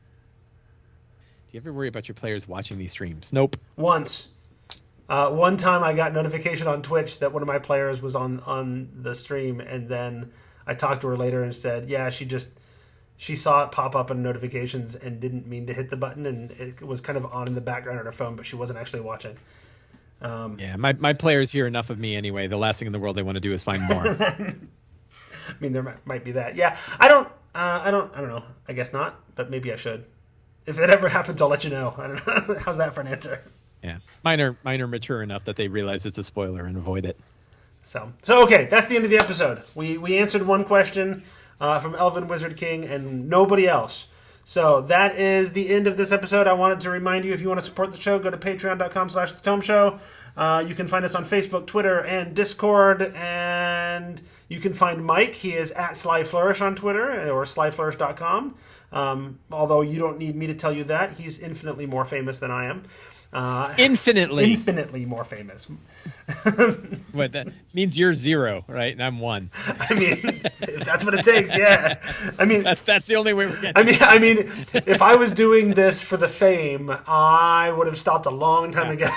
Do you ever worry about your players watching these streams? Nope. Once. One time I got notification on Twitch that one of my players was on the stream, and then I talked to her later and said, yeah, she saw it pop up in notifications and didn't mean to hit the button, and it was kind of on in the background on her phone, but she wasn't actually watching. My players hear enough of me anyway. The last thing in the world they want to do is find more. I mean, there might be that. Yeah, I don't know. I guess not, but maybe I should. If it ever happens, I'll let you know. I don't know. How's that for an answer? Yeah, mine are mature enough that they realize it's a spoiler and avoid it. So okay, that's the end of the episode. We answered one question from Elven Wizard King and nobody else. So that is the end of this episode. I wanted to remind you, if you want to support the show, go to patreon.com/thetomeshow. You can find us on Facebook, Twitter, and Discord, and you can find Mike. He is at SlyFlourish on Twitter or slyflourish.com. Although you don't need me to tell you that. He's infinitely more famous than I am. Infinitely more famous. What, that means you're 0, right? And I'm 1. I mean, if that's what it takes, yeah. I mean, that's the only way we're getting. I mean, if I was doing this for the fame, I would have stopped a long time ago.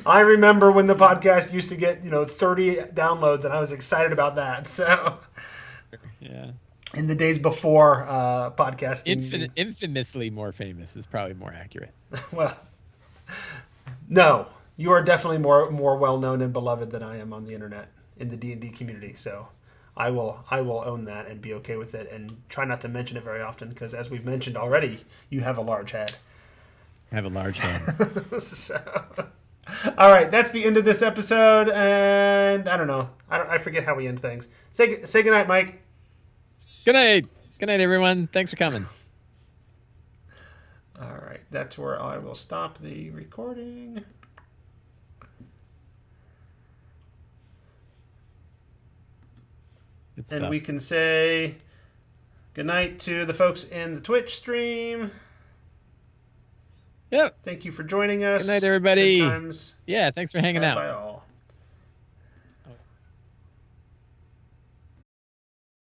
I remember when the podcast used to get 30 downloads, and I was excited about that. So, yeah. In the days before podcasting, infamously more famous is probably more accurate. Well, no, you are definitely more well known and beloved than I am on the internet in the D&D community. So, I will own that and be okay with it, and try not to mention it very often because, as we've mentioned already, you have a large head. I have a large head. So, all right, that's the end of this episode, and I don't know. I forget how we end things. Say goodnight, Mike. Good night. Good night, everyone. Thanks for coming. All right, that's where I will stop the recording. And we can say goodnight to the folks in the Twitch stream. Yep. Thank you for joining us. Good night, everybody. Good times. Yeah, thanks for hanging out. Bye all.